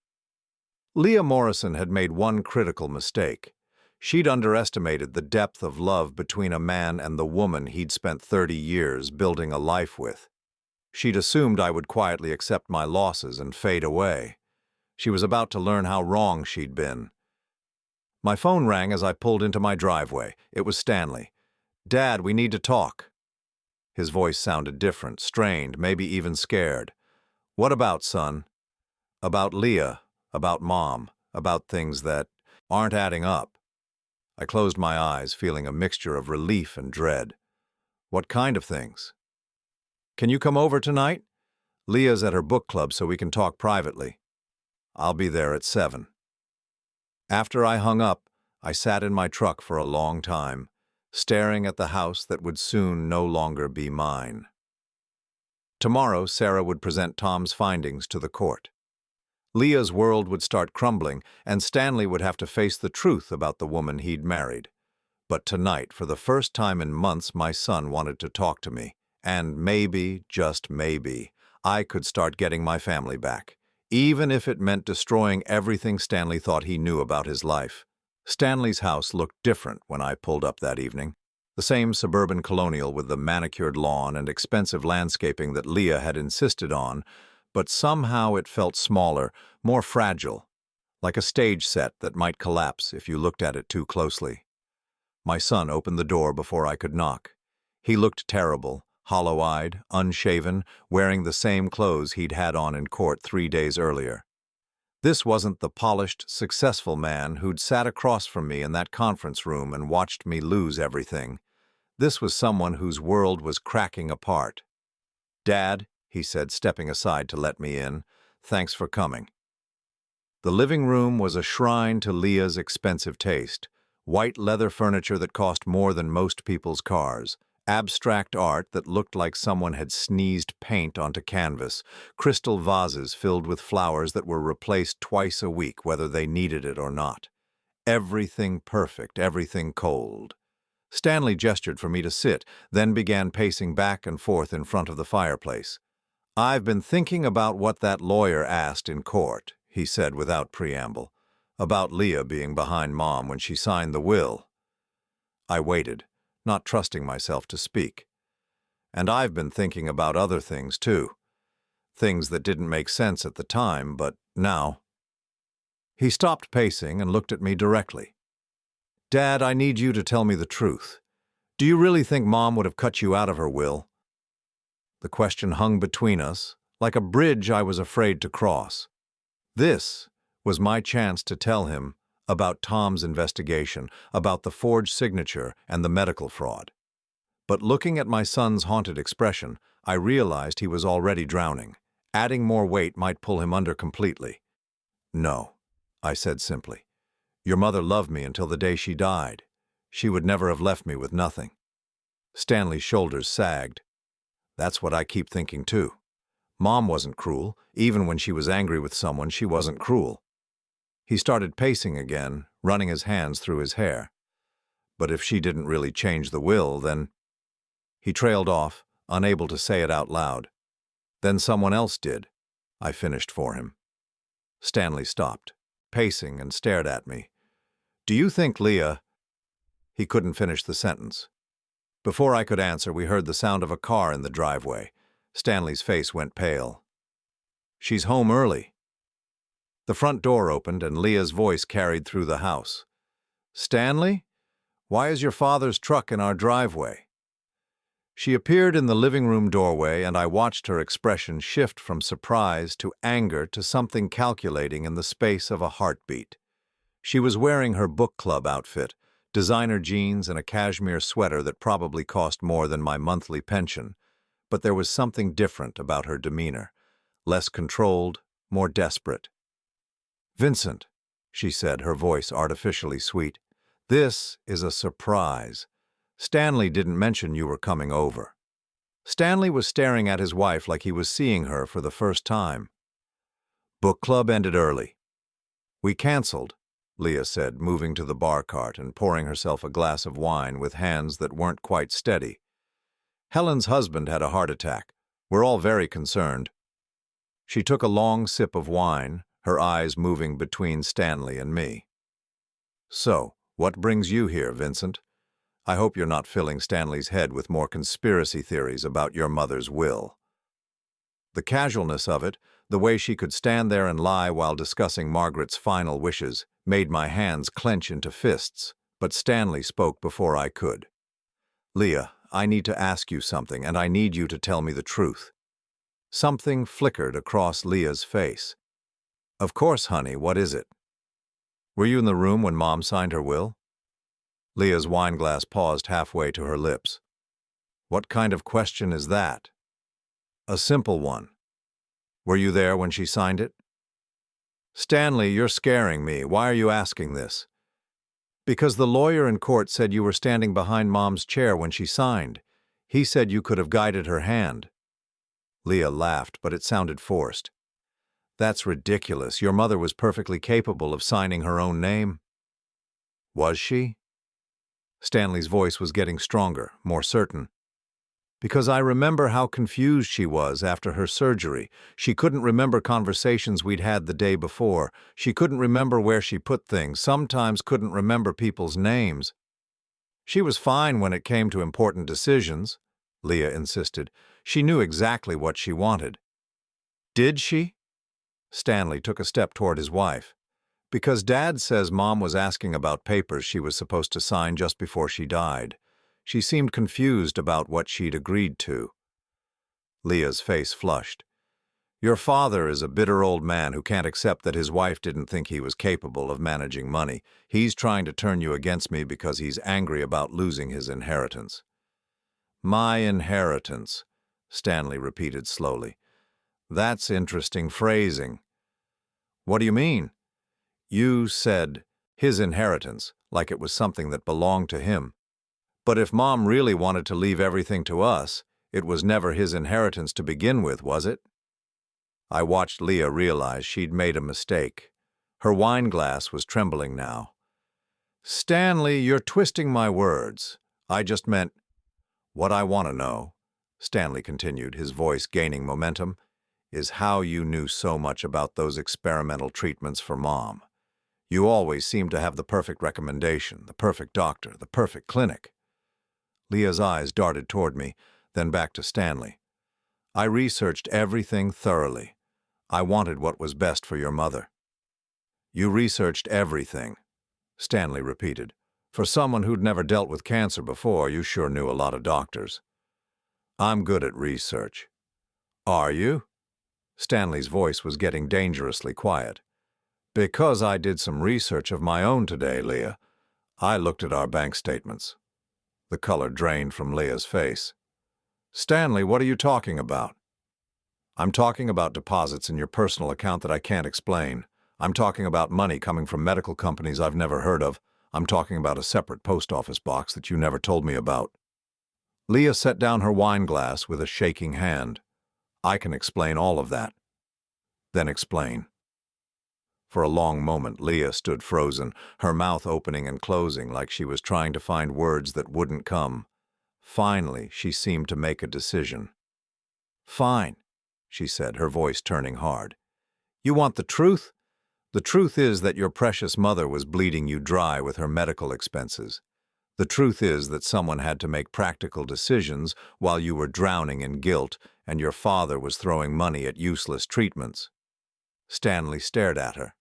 Leah Morrison had made one critical mistake. She'd underestimated the depth of love between a man and the woman he'd spent 30 years building a life with. She'd assumed I would quietly accept my losses and fade away. She was about to learn how wrong she'd been. My phone rang as I pulled into my driveway. It was Stanley. "Dad, we need to talk." His voice sounded different, strained, maybe even scared. "What about, son?" "About Leah, about Mom, about things that aren't adding up." I closed my eyes, feeling a mixture of relief and dread. "What kind of things?" "Can you come over tonight? Leah's at her book club so we can talk privately." "I'll be there at 7. After I hung up, I sat in my truck for a long time, staring at the house that would soon no longer be mine. Tomorrow, Sarah would present Tom's findings to the court. Leah's world would start crumbling, and Stanley would have to face the truth about the woman he'd married. But tonight, for the first time in months, my son wanted to talk to me, and maybe, just maybe, I could start getting my family back, even if it meant destroying everything Stanley thought he knew about his life. Stanley's house looked different when I pulled up that evening. The same suburban colonial with the manicured lawn and expensive landscaping that Leah had insisted on, but somehow it felt smaller, more fragile, like a stage set that might collapse if you looked at it too closely. My son opened the door before I could knock. He looked terrible, hollow-eyed, unshaven, wearing the same clothes he'd had on in court 3 days earlier. This wasn't the polished, successful man who'd sat across from me in that conference room and watched me lose everything. This was someone whose world was cracking apart. "Dad," he said, stepping aside to let me in, "thanks for coming." The living room was a shrine to Leah's expensive taste. White leather furniture that cost more than most people's cars. Abstract art that looked like someone had sneezed paint onto canvas. Crystal vases filled with flowers that were replaced twice a week, whether they needed it or not. Everything perfect, everything cold. Stanley gestured for me to sit, then began pacing back and forth in front of the fireplace. "I've been thinking about what that lawyer asked in court," he said without preamble, "about Leah being behind Mom when she signed the will." I waited, not trusting myself to speak. "And I've been thinking about other things, too. Things that didn't make sense at the time, but now." He stopped pacing and looked at me directly. "Dad, I need you to tell me the truth. Do you really think Mom would have cut you out of her will?" The question hung between us, like a bridge I was afraid to cross. This was my chance to tell him about Tom's investigation, about the forged signature and the medical fraud. But looking at my son's haunted expression, I realized he was already drowning. Adding more weight might pull him under completely. "No," I said simply. "Your mother loved me until the day she died. She would never have left me with nothing." Stanley's shoulders sagged. "That's what I keep thinking too. Mom wasn't cruel. Even when she was angry with someone, she wasn't cruel." He started pacing again, running his hands through his hair. "But if she didn't really change the will, then—" He trailed off, unable to say it out loud. "Then someone else did," I finished for him. Stanley stopped, pacing, and stared at me. "Do you think Leah—" He couldn't finish the sentence. Before I could answer, we heard the sound of a car in the driveway. Stanley's face went pale. "She's home early." The front door opened and Leah's voice carried through the house. "Stanley? Why is your father's truck in our driveway?" She appeared in the living room doorway, and I watched her expression shift from surprise to anger to something calculating in the space of a heartbeat. She was wearing her book club outfit, designer jeans and a cashmere sweater that probably cost more than my monthly pension, but there was something different about her demeanor, less controlled, more desperate. "Vincent," she said, her voice artificially sweet, "this is a surprise. Stanley didn't mention you were coming over." Stanley was staring at his wife like he was seeing her for the first time. "Book club ended early." "We canceled," Leah said, moving to the bar cart and pouring herself a glass of wine with hands that weren't quite steady. "Helen's husband had a heart attack. We're all very concerned." She took a long sip of wine, her eyes moving between Stanley and me. "So, what brings you here, Vincent? I hope you're not filling Stanley's head with more conspiracy theories about your mother's will." The casualness of it, the way she could stand there and lie while discussing Margaret's final wishes, made my hands clench into fists, but Stanley spoke before I could. "Leah, I need to ask you something, and I need you to tell me the truth." Something flickered across Leah's face. "Of course, honey, what is it?" "Were you in the room when Mom signed her will?" Leah's wineglass paused halfway to her lips. "What kind of question is that?" "A simple one. Were you there when she signed it?" "Stanley, you're scaring me. Why are you asking this?" "Because the lawyer in court said you were standing behind Mom's chair when she signed. He said you could have guided her hand." Leah laughed, but it sounded forced. "That's ridiculous. Your mother was perfectly capable of signing her own name." "Was she?" Stanley's voice was getting stronger, more certain. "Because I remember how confused she was after her surgery. She couldn't remember conversations we'd had the day before. She couldn't remember where she put things, sometimes couldn't remember people's names." "She was fine when it came to important decisions," Leah insisted. "She knew exactly what she wanted." "Did she?" Stanley took a step toward his wife. "Because Dad says Mom was asking about papers she was supposed to sign just before she died. She seemed confused about what she'd agreed to." Leah's face flushed. "Your father is a bitter old man who can't accept that his wife didn't think he was capable of managing money. He's trying to turn you against me because he's angry about losing his inheritance." "My inheritance," Stanley repeated slowly. "That's interesting phrasing." "What do you mean?" "You said his inheritance, like it was something that belonged to him. But if Mom really wanted to leave everything to us, it was never his inheritance to begin with, was it?" I watched Leah realize she'd made a mistake. Her wineglass was trembling now. "Stanley, you're twisting my words. I just meant—" "What I want to know," Stanley continued, his voice gaining momentum, "is how you knew so much about those experimental treatments for Mom. You always seem to have the perfect recommendation, the perfect doctor, the perfect clinic." Leah's eyes darted toward me, then back to Stanley. "I researched everything thoroughly. I wanted what was best for your mother." "You researched everything," Stanley repeated. "For someone who'd never dealt with cancer before, you sure knew a lot of doctors." "I'm good at research." "Are you?" Stanley's voice was getting dangerously quiet. "Because I did some research of my own today, Leah. I looked at our bank statements." The color drained from Leah's face. "Stanley, what are you talking about?" "I'm talking about deposits in your personal account that I can't explain. I'm talking about money coming from medical companies I've never heard of. I'm talking about a separate post office box that you never told me about." Leah set down her wineglass with a shaking hand. "I can explain all of that." "Then explain." For a long moment, Leah stood frozen, her mouth opening and closing like she was trying to find words that wouldn't come. Finally, she seemed to make a decision. "Fine," she said, her voice turning hard. "You want the truth? The truth is that your precious mother was bleeding you dry with her medical expenses. The truth is that someone had to make practical decisions while you were drowning in guilt and your father was throwing money at useless treatments." Stanley stared at her.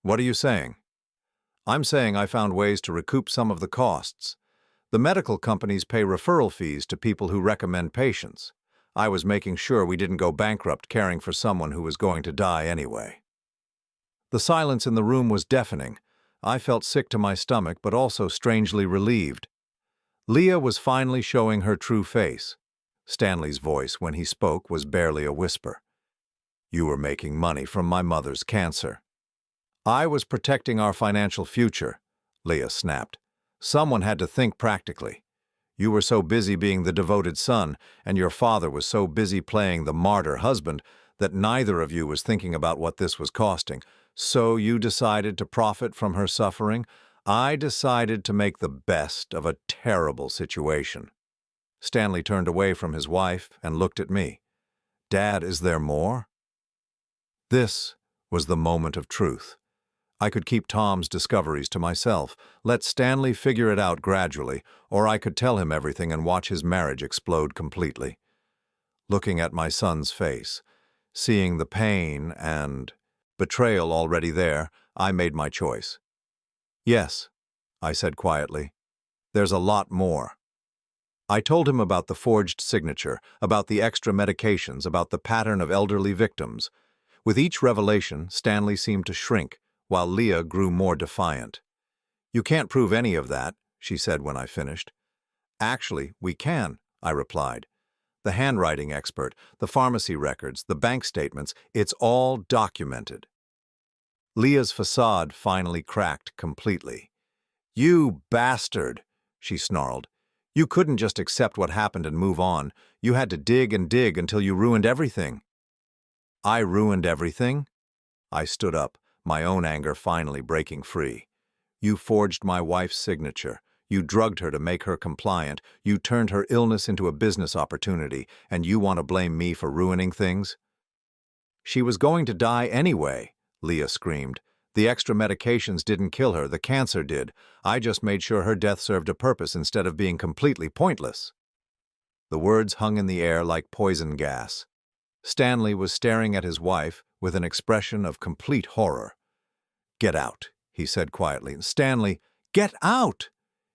"What are you saying?" "I'm saying I found ways to recoup some of the costs. The medical companies pay referral fees to people who recommend patients. I was making sure we didn't go bankrupt caring for someone who was going to die anyway." The silence in the room was deafening. I felt sick to my stomach, but also strangely relieved. Leah was finally showing her true face. Stanley's voice, when he spoke, was barely a whisper. "You were making money from my mother's cancer." "I was protecting our financial future," Leah snapped. "Someone had to think practically. You were so busy being the devoted son, and your father was so busy playing the martyr husband, that neither of you was thinking about what this was costing. So you decided to profit from her suffering. I decided to make the best of a terrible situation." Stanley turned away from his wife and looked at me. "Dad, is there more?" This was the moment of truth. I could keep Tom's discoveries to myself, let Stanley figure it out gradually, or I could tell him everything and watch his marriage explode completely. Looking at my son's face, seeing the pain and betrayal already there, I made my choice. Yes, I said quietly. There's a lot more. I told him about the forged signature, about the extra medications, about the pattern of elderly victims. With each revelation, Stanley seemed to shrink, while Leah grew more defiant. You can't prove any of that, she said when I finished. Actually, we can, I replied. The handwriting expert, the pharmacy records, the bank statements, it's all documented. Leah's facade finally cracked completely. You bastard, she snarled. You couldn't just accept what happened and move on. You had to dig and dig until you ruined everything. I ruined everything? I stood up, my own anger finally breaking free. You forged my wife's signature. You drugged her to make her compliant. You turned her illness into a business opportunity, and you want to blame me for ruining things? She was going to die anyway, Leah screamed. The extra medications didn't kill her, the cancer did. I just made sure her death served a purpose instead of being completely pointless. The words hung in the air like poison gas. Stanley was staring at his wife with an expression of complete horror. Get out, he said quietly. Stanley, get out!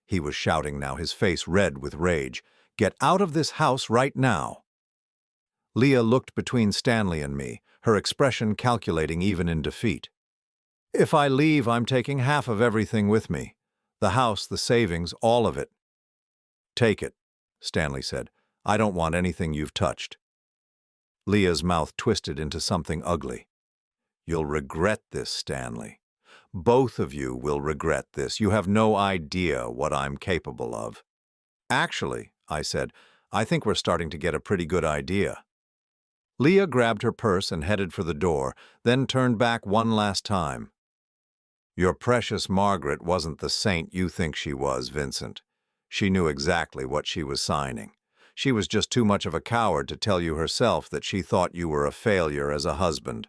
He was shouting now, his face red with rage. Get out of this house right now. Leah looked between Stanley and me, her expression calculating even in defeat. If I leave, I'm taking half of everything with me. The house, the savings, all of it. Take it, Stanley said. I don't want anything you've touched. Leah's mouth twisted into something ugly. You'll regret this, Stanley. Both of you will regret this. You have no idea what I'm capable of. Actually, I said, I think we're starting to get a pretty good idea. Leah grabbed her purse and headed for the door, then turned back one last time. Your precious Margaret wasn't the saint you think she was, Vincent. She knew exactly what she was signing. She was just too much of a coward to tell you herself that she thought you were a failure as a husband.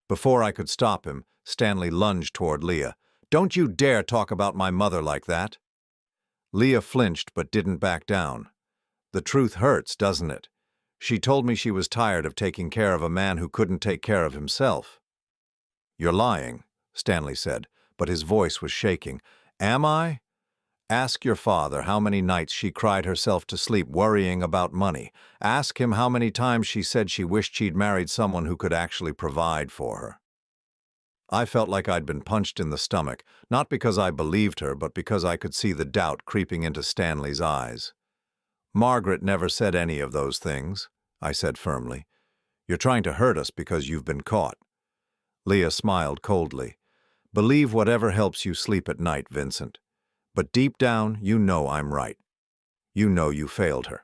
Before I could stop him, Stanley lunged toward Leah. Don't you dare talk about my mother like that. Leah flinched but didn't back down. The truth hurts, doesn't it? She told me she was tired of taking care of a man who couldn't take care of himself. You're lying, Stanley said, but his voice was shaking. Am I? Ask your father how many nights she cried herself to sleep worrying about money. Ask him how many times she said she wished she'd married someone who could actually provide for her. I felt like I'd been punched in the stomach, not because I believed her, but because I could see the doubt creeping into Stanley's eyes. Margaret never said any of those things, I said firmly. You're trying to hurt us because you've been caught. Leah smiled coldly. Believe whatever helps you sleep at night, Vincent. But deep down, you know I'm right. You know you failed her.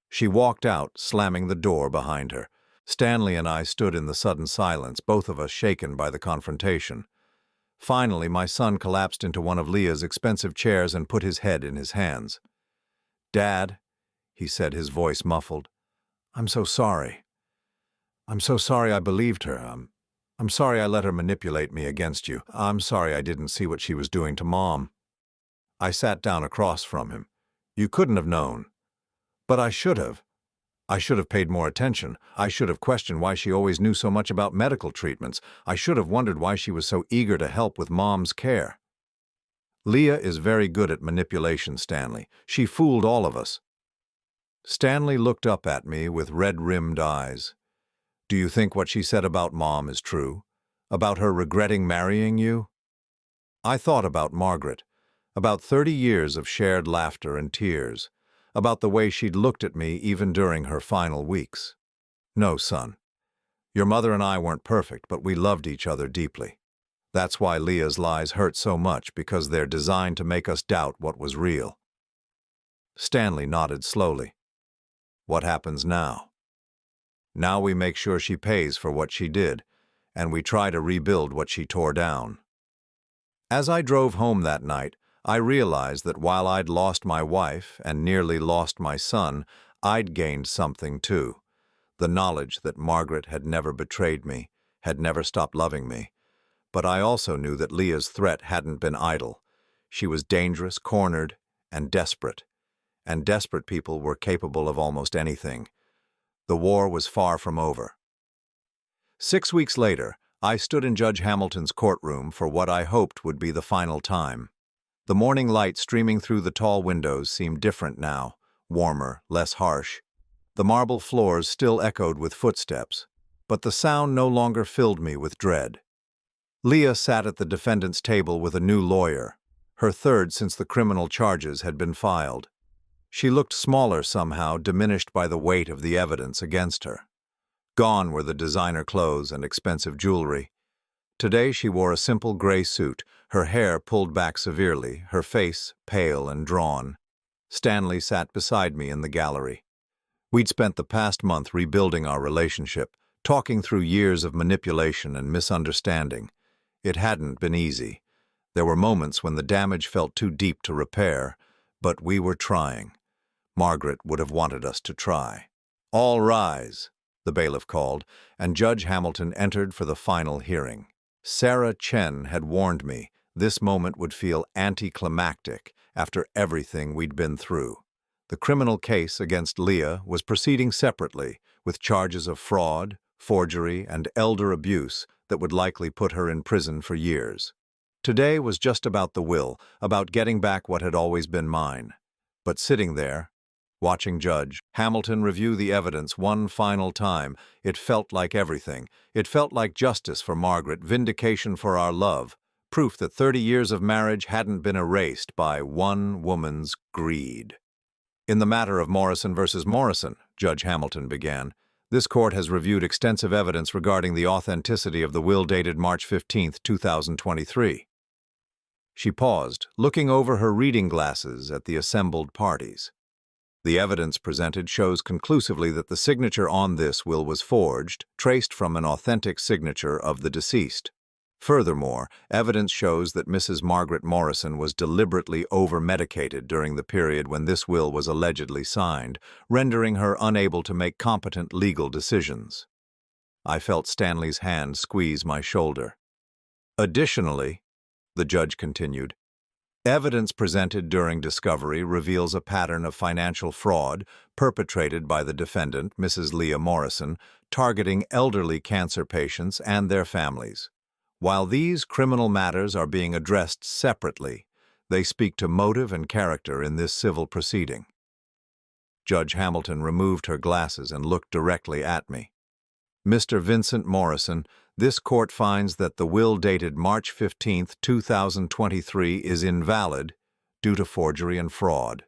She walked out, slamming the door behind her. Stanley and I stood in the sudden silence, both of us shaken by the confrontation. Finally, my son collapsed into one of Leah's expensive chairs and put his head in his hands. Dad, he said, his voice muffled, I'm so sorry. I'm so sorry I believed her. I'm sorry I let her manipulate me against you. I'm sorry I didn't see what she was doing to Mom. I sat down across from him. You couldn't have known. But I should have. I should have paid more attention. I should have questioned why she always knew so much about medical treatments. I should have wondered why she was so eager to help with Mom's care. Leah is very good at manipulation, Stanley. She fooled all of us. Stanley looked up at me with red-rimmed eyes. Do you think what she said about Mom is true? About her regretting marrying you? I thought about Margaret, about 30 years of shared laughter and tears, about the way she'd looked at me even during her final weeks. No, son. Your mother and I weren't perfect, but we loved each other deeply. That's why Leah's lies hurt so much, because they're designed to make us doubt what was real. Stanley nodded slowly. What happens now? Now we make sure she pays for what she did, and we try to rebuild what she tore down. As I drove home that night, I realized that while I'd lost my wife and nearly lost my son, I'd gained something too. The knowledge that Margaret had never betrayed me, had never stopped loving me. But I also knew that Leah's threat hadn't been idle. She was dangerous, cornered, and desperate. And desperate people were capable of almost anything. The war was far from over. 6 weeks later, I stood in Judge Hamilton's courtroom for what I hoped would be the final time. The morning light streaming through the tall windows seemed different now, warmer, less harsh. The marble floors still echoed with footsteps, but the sound no longer filled me with dread. Leah sat at the defendant's table with a new lawyer, her third since the criminal charges had been filed. She looked smaller somehow, diminished by the weight of the evidence against her. Gone were the designer clothes and expensive jewelry. Today she wore a simple gray suit, her hair pulled back severely, her face pale and drawn. Stanley sat beside me in the gallery. We'd spent the past month rebuilding our relationship, talking through years of manipulation and misunderstanding. It hadn't been easy. There were moments when the damage felt too deep to repair, but we were trying. Margaret would have wanted us to try. "All rise," the bailiff called, and Judge Hamilton entered for the final hearing. Sarah Chen had warned me this moment would feel anticlimactic after everything we'd been through. The criminal case against Leah was proceeding separately, with charges of fraud, forgery, and elder abuse that would likely put her in prison for years. Today was just about the will, about getting back what had always been mine. But sitting there, watching Judge Hamilton review the evidence one final time, it felt like everything. It felt like justice for Margaret, vindication for our love, proof that 30 years of marriage hadn't been erased by one woman's greed. "In the matter of Morrison versus Morrison," Judge Hamilton began, "this court has reviewed extensive evidence regarding the authenticity of the will dated March 15, 2023. She paused, looking over her reading glasses at the assembled parties. "The evidence presented shows conclusively that the signature on this will was forged, traced from an authentic signature of the deceased. Furthermore, evidence shows that Mrs. Margaret Morrison was deliberately over-medicated during the period when this will was allegedly signed, rendering her unable to make competent legal decisions." I felt Stanley's hand squeeze my shoulder. "Additionally," the judge continued, "evidence presented during discovery reveals a pattern of financial fraud perpetrated by the defendant, Mrs. Leah Morrison, targeting elderly cancer patients and their families. While these criminal matters are being addressed separately, they speak to motive and character in this civil proceeding." Judge Hamilton removed her glasses and looked directly at me. "Mr. Vincent Morrison, this court finds that the will dated March 15, 2023 is invalid due to forgery and fraud.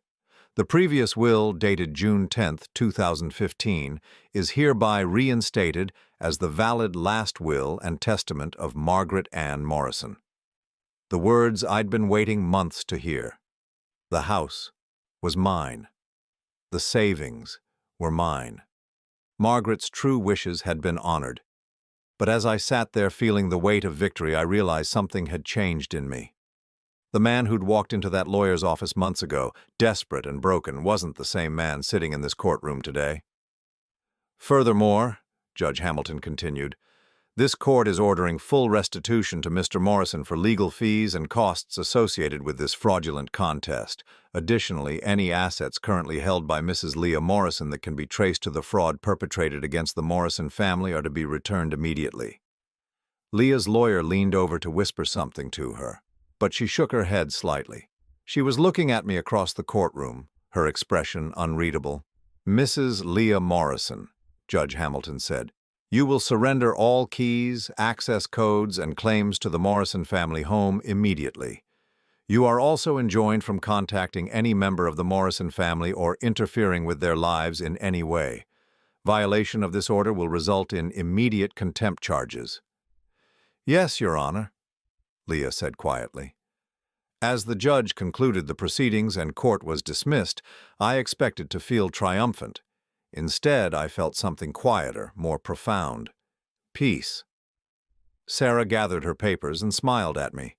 The previous will, dated June 10, 2015, is hereby reinstated as the valid last will and testament of Margaret Ann Morrison." The words I'd been waiting months to hear. The house was mine. The savings were mine. Margaret's true wishes had been honored. But as I sat there feeling the weight of victory, I realized something had changed in me. The man who'd walked into that lawyer's office months ago, desperate and broken, wasn't the same man sitting in this courtroom today. "Furthermore," Judge Hamilton continued, "this court is ordering full restitution to Mr. Morrison for legal fees and costs associated with this fraudulent contest. Additionally, any assets currently held by Mrs. Leah Morrison that can be traced to the fraud perpetrated against the Morrison family are to be returned immediately." Leah's lawyer leaned over to whisper something to her, but she shook her head slightly. She was looking at me across the courtroom, her expression unreadable. "Mrs. Leah Morrison," Judge Hamilton said, "you will surrender all keys, access codes, and claims to the Morrison family home immediately. You are also enjoined from contacting any member of the Morrison family or interfering with their lives in any way. Violation of this order will result in immediate contempt charges." "Yes, Your Honor," Leah said quietly. As the judge concluded the proceedings and court was dismissed, I expected to feel triumphant. Instead, I felt something quieter, more profound. Peace. Sarah gathered her papers and smiled at me.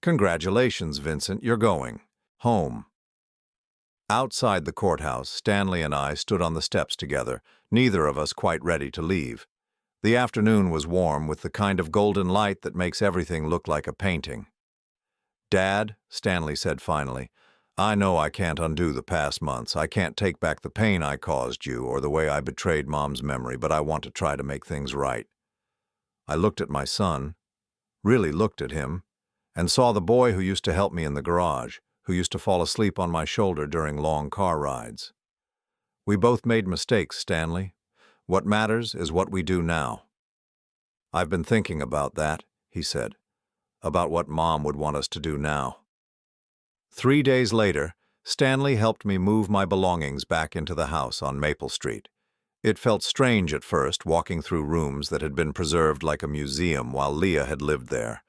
"Congratulations, Vincent, you're going home." Outside the courthouse, Stanley and I stood on the steps together, neither of us quite ready to leave. The afternoon was warm, with the kind of golden light that makes everything look like a painting. "Dad," Stanley said finally, "I know I can't undo the past months. I can't take back the pain I caused you or the way I betrayed Mom's memory, but I want to try to make things right." I looked at my son, really looked at him, and saw the boy who used to help me in the garage, who used to fall asleep on my shoulder during long car rides. We both made mistakes, Stanley. What matters is what we do now. I've been thinking about that, he said, about what Mom would want us to do now. 3 days later, Stanley helped me move my belongings back into the house on Maple Street. It felt strange at first, walking through rooms that had been preserved like a museum while Leah had lived there.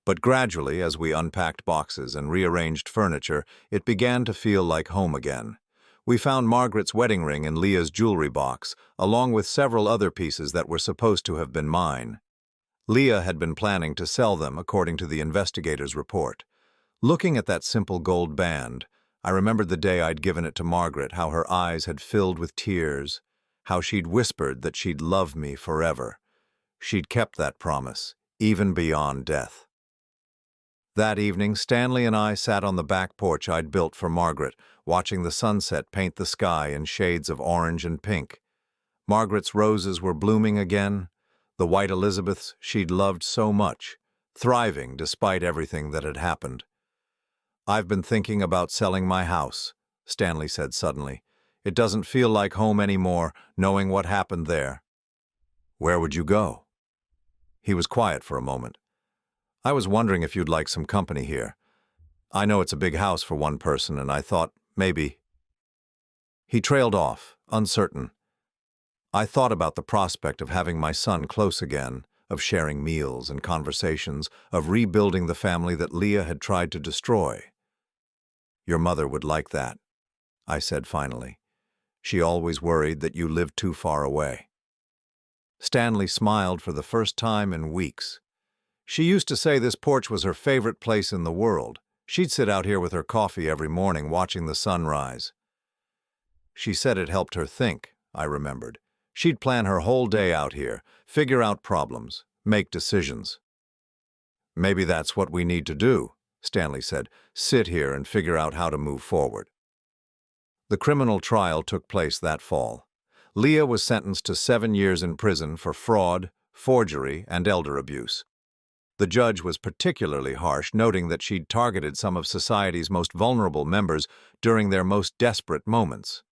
But gradually, as we unpacked boxes and rearranged furniture, it began to feel like home again. We found Margaret's wedding ring in Leah's jewelry box, along with several other pieces that were supposed to have been mine. Leah had been planning to sell them, according to the investigator's report. Looking at that simple gold band, I remembered the day I'd given it to Margaret, how her eyes had filled with tears, how she'd whispered that she'd love me forever. She'd kept that promise, even beyond death. That evening, Stanley and I sat on the back porch I'd built for Margaret, watching the sunset paint the sky in shades of orange and pink. Margaret's roses were blooming again, the white Elizabeths she'd loved so much, thriving despite everything that had happened. "I've been thinking about selling my house," Stanley said suddenly. "It doesn't feel like home anymore, knowing what happened there." "Where would you go?" He was quiet for a moment. "I was wondering if you'd like some company here. I know it's a big house for one person, and I thought maybe—" He trailed off, uncertain. I thought about the prospect of having my son close again, of sharing meals and conversations, of rebuilding the family that Leah had tried to destroy. "Your mother would like that," I said finally. "She always worried that you lived too far away." Stanley smiled for the first time in weeks. "She used to say this porch was her favorite place in the world. She'd sit out here with her coffee every morning watching the sun rise." "She said it helped her think," I remembered. "She'd plan her whole day out here, figure out problems, make decisions." "Maybe that's what we need to do," Stanley said. "Sit here and figure out how to move forward." The criminal trial took place that fall. Leah was sentenced to 7 years in prison for fraud, forgery, and elder abuse. The judge was particularly harsh, noting that she'd targeted some of society's most vulnerable members during their most desperate moments.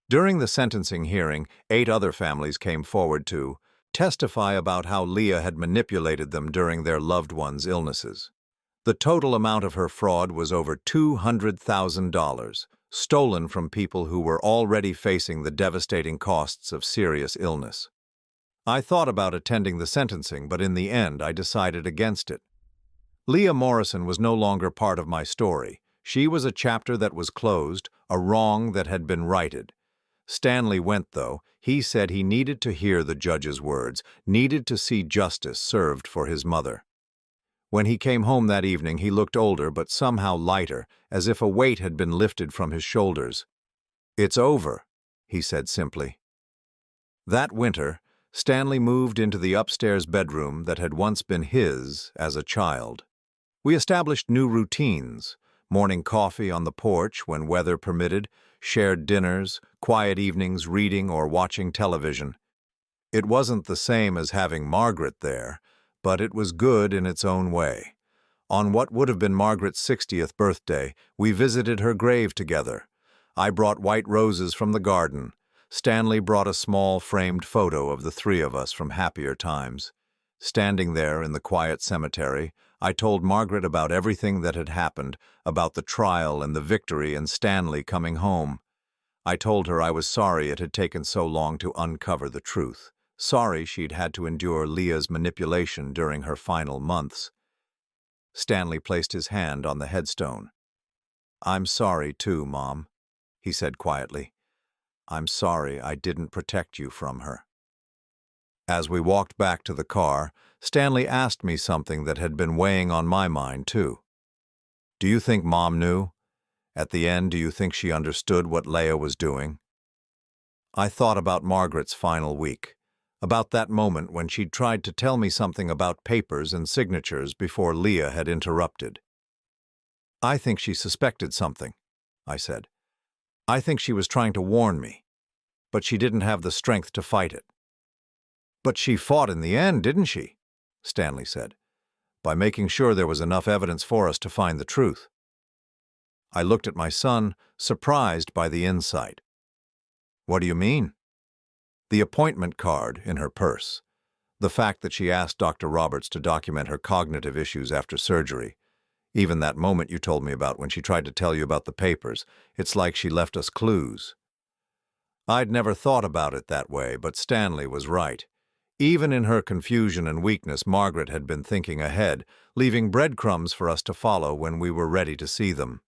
During the sentencing hearing, 8 other families came forward to testify about how Leah had manipulated them during their loved ones' illnesses. The total amount of her fraud was over $200,000, stolen from people who were already facing the devastating costs of serious illness. I thought about attending the sentencing, but in the end I decided against it. Leah Morrison was no longer part of my story. She was a chapter that was closed, a wrong that had been righted. Stanley went, though. He said he needed to hear the judge's words, needed to see justice served for his mother. When he came home that evening, he looked older but somehow lighter, as if a weight had been lifted from his shoulders. "It's over," he said simply. That winter, Stanley moved into the upstairs bedroom that had once been his as a child. We established new routines: morning coffee on the porch when weather permitted, shared dinners, quiet evenings reading or watching television. It wasn't the same as having Margaret there, but it was good in its own way. On what would have been Margaret's 60th birthday, we visited her grave together. I brought white roses from the garden. Stanley brought a small framed photo of the 3 of us from happier times. Standing there in the quiet cemetery, I told Margaret about everything that had happened, about the trial and the victory and Stanley coming home. I told her I was sorry it had taken so long to uncover the truth. Sorry she'd had to endure Leah's manipulation during her final months. Stanley placed his hand on the headstone. "I'm sorry too, Mom," he said quietly. "I'm sorry I didn't protect you from her." As we walked back to the car, Stanley asked me something that had been weighing on my mind too. "Do you think Mom knew? At the end, do you think she understood what Leah was doing?" I thought about Margaret's final week, about that moment when she'd tried to tell me something about papers and signatures before Leah had interrupted. "I think she suspected something," I said. "I think she was trying to warn me, but she didn't have the strength to fight it." "But she fought in the end, didn't she?" Stanley said. "By making sure there was enough evidence for us to find the truth." I looked at my son, surprised by the insight. "What do you mean?" "The appointment card in her purse. The fact that she asked Dr. Roberts to document her cognitive issues after surgery. Even that moment you told me about when she tried to tell you about the papers, it's like she left us clues." I'd never thought about it that way, but Stanley was right. Even in her confusion and weakness, Margaret had been thinking ahead, leaving breadcrumbs for us to follow when we were ready to see them.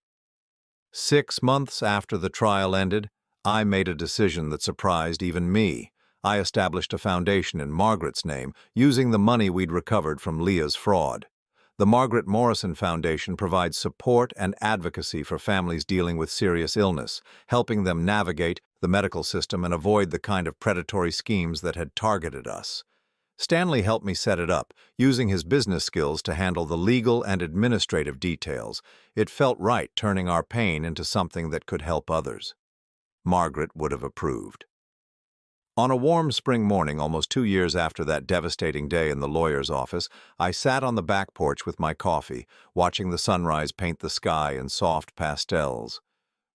6 months after the trial ended, I made a decision that surprised even me. I established a foundation in Margaret's name, using the money we'd recovered from Leah's fraud. The Margaret Morrison Foundation provides support and advocacy for families dealing with serious illness, helping them navigate the medical system and avoid the kind of predatory schemes that had targeted us. Stanley helped me set it up, using his business skills to handle the legal and administrative details. It felt right turning our pain into something that could help others. Margaret would have approved. On a warm spring morning, almost 2 years after that devastating day in the lawyer's office, I sat on the back porch with my coffee, watching the sunrise paint the sky in soft pastels.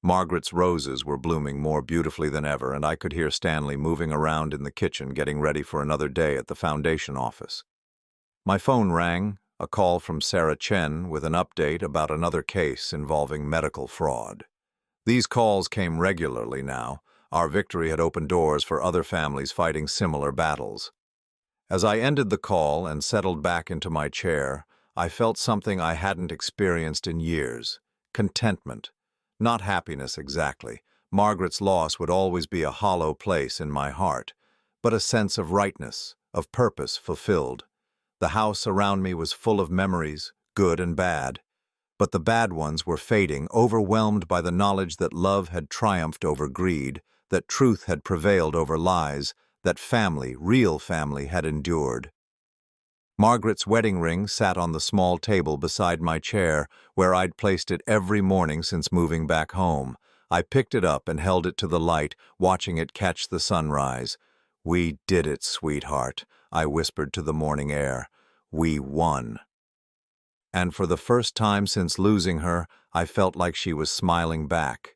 Margaret's roses were blooming more beautifully than ever, and I could hear Stanley moving around in the kitchen, getting ready for another day at the foundation office. My phone rang, a call from Sarah Chen with an update about another case involving medical fraud. These calls came regularly now. Our victory had opened doors for other families fighting similar battles. As I ended the call and settled back into my chair, I felt something I hadn't experienced in years: contentment. Not happiness exactly. Margaret's loss would always be a hollow place in my heart, but a sense of rightness, of purpose fulfilled. The house around me was full of memories, good and bad, but the bad ones were fading, overwhelmed by the knowledge that love had triumphed over greed, that truth had prevailed over lies, that family, real family, had endured. Margaret's wedding ring sat on the small table beside my chair, where I'd placed it every morning since moving back home. I picked it up and held it to the light, watching it catch the sunrise. "We did it, sweetheart," I whispered to the morning air. "We won." And for the first time since losing her, I felt like she was smiling back.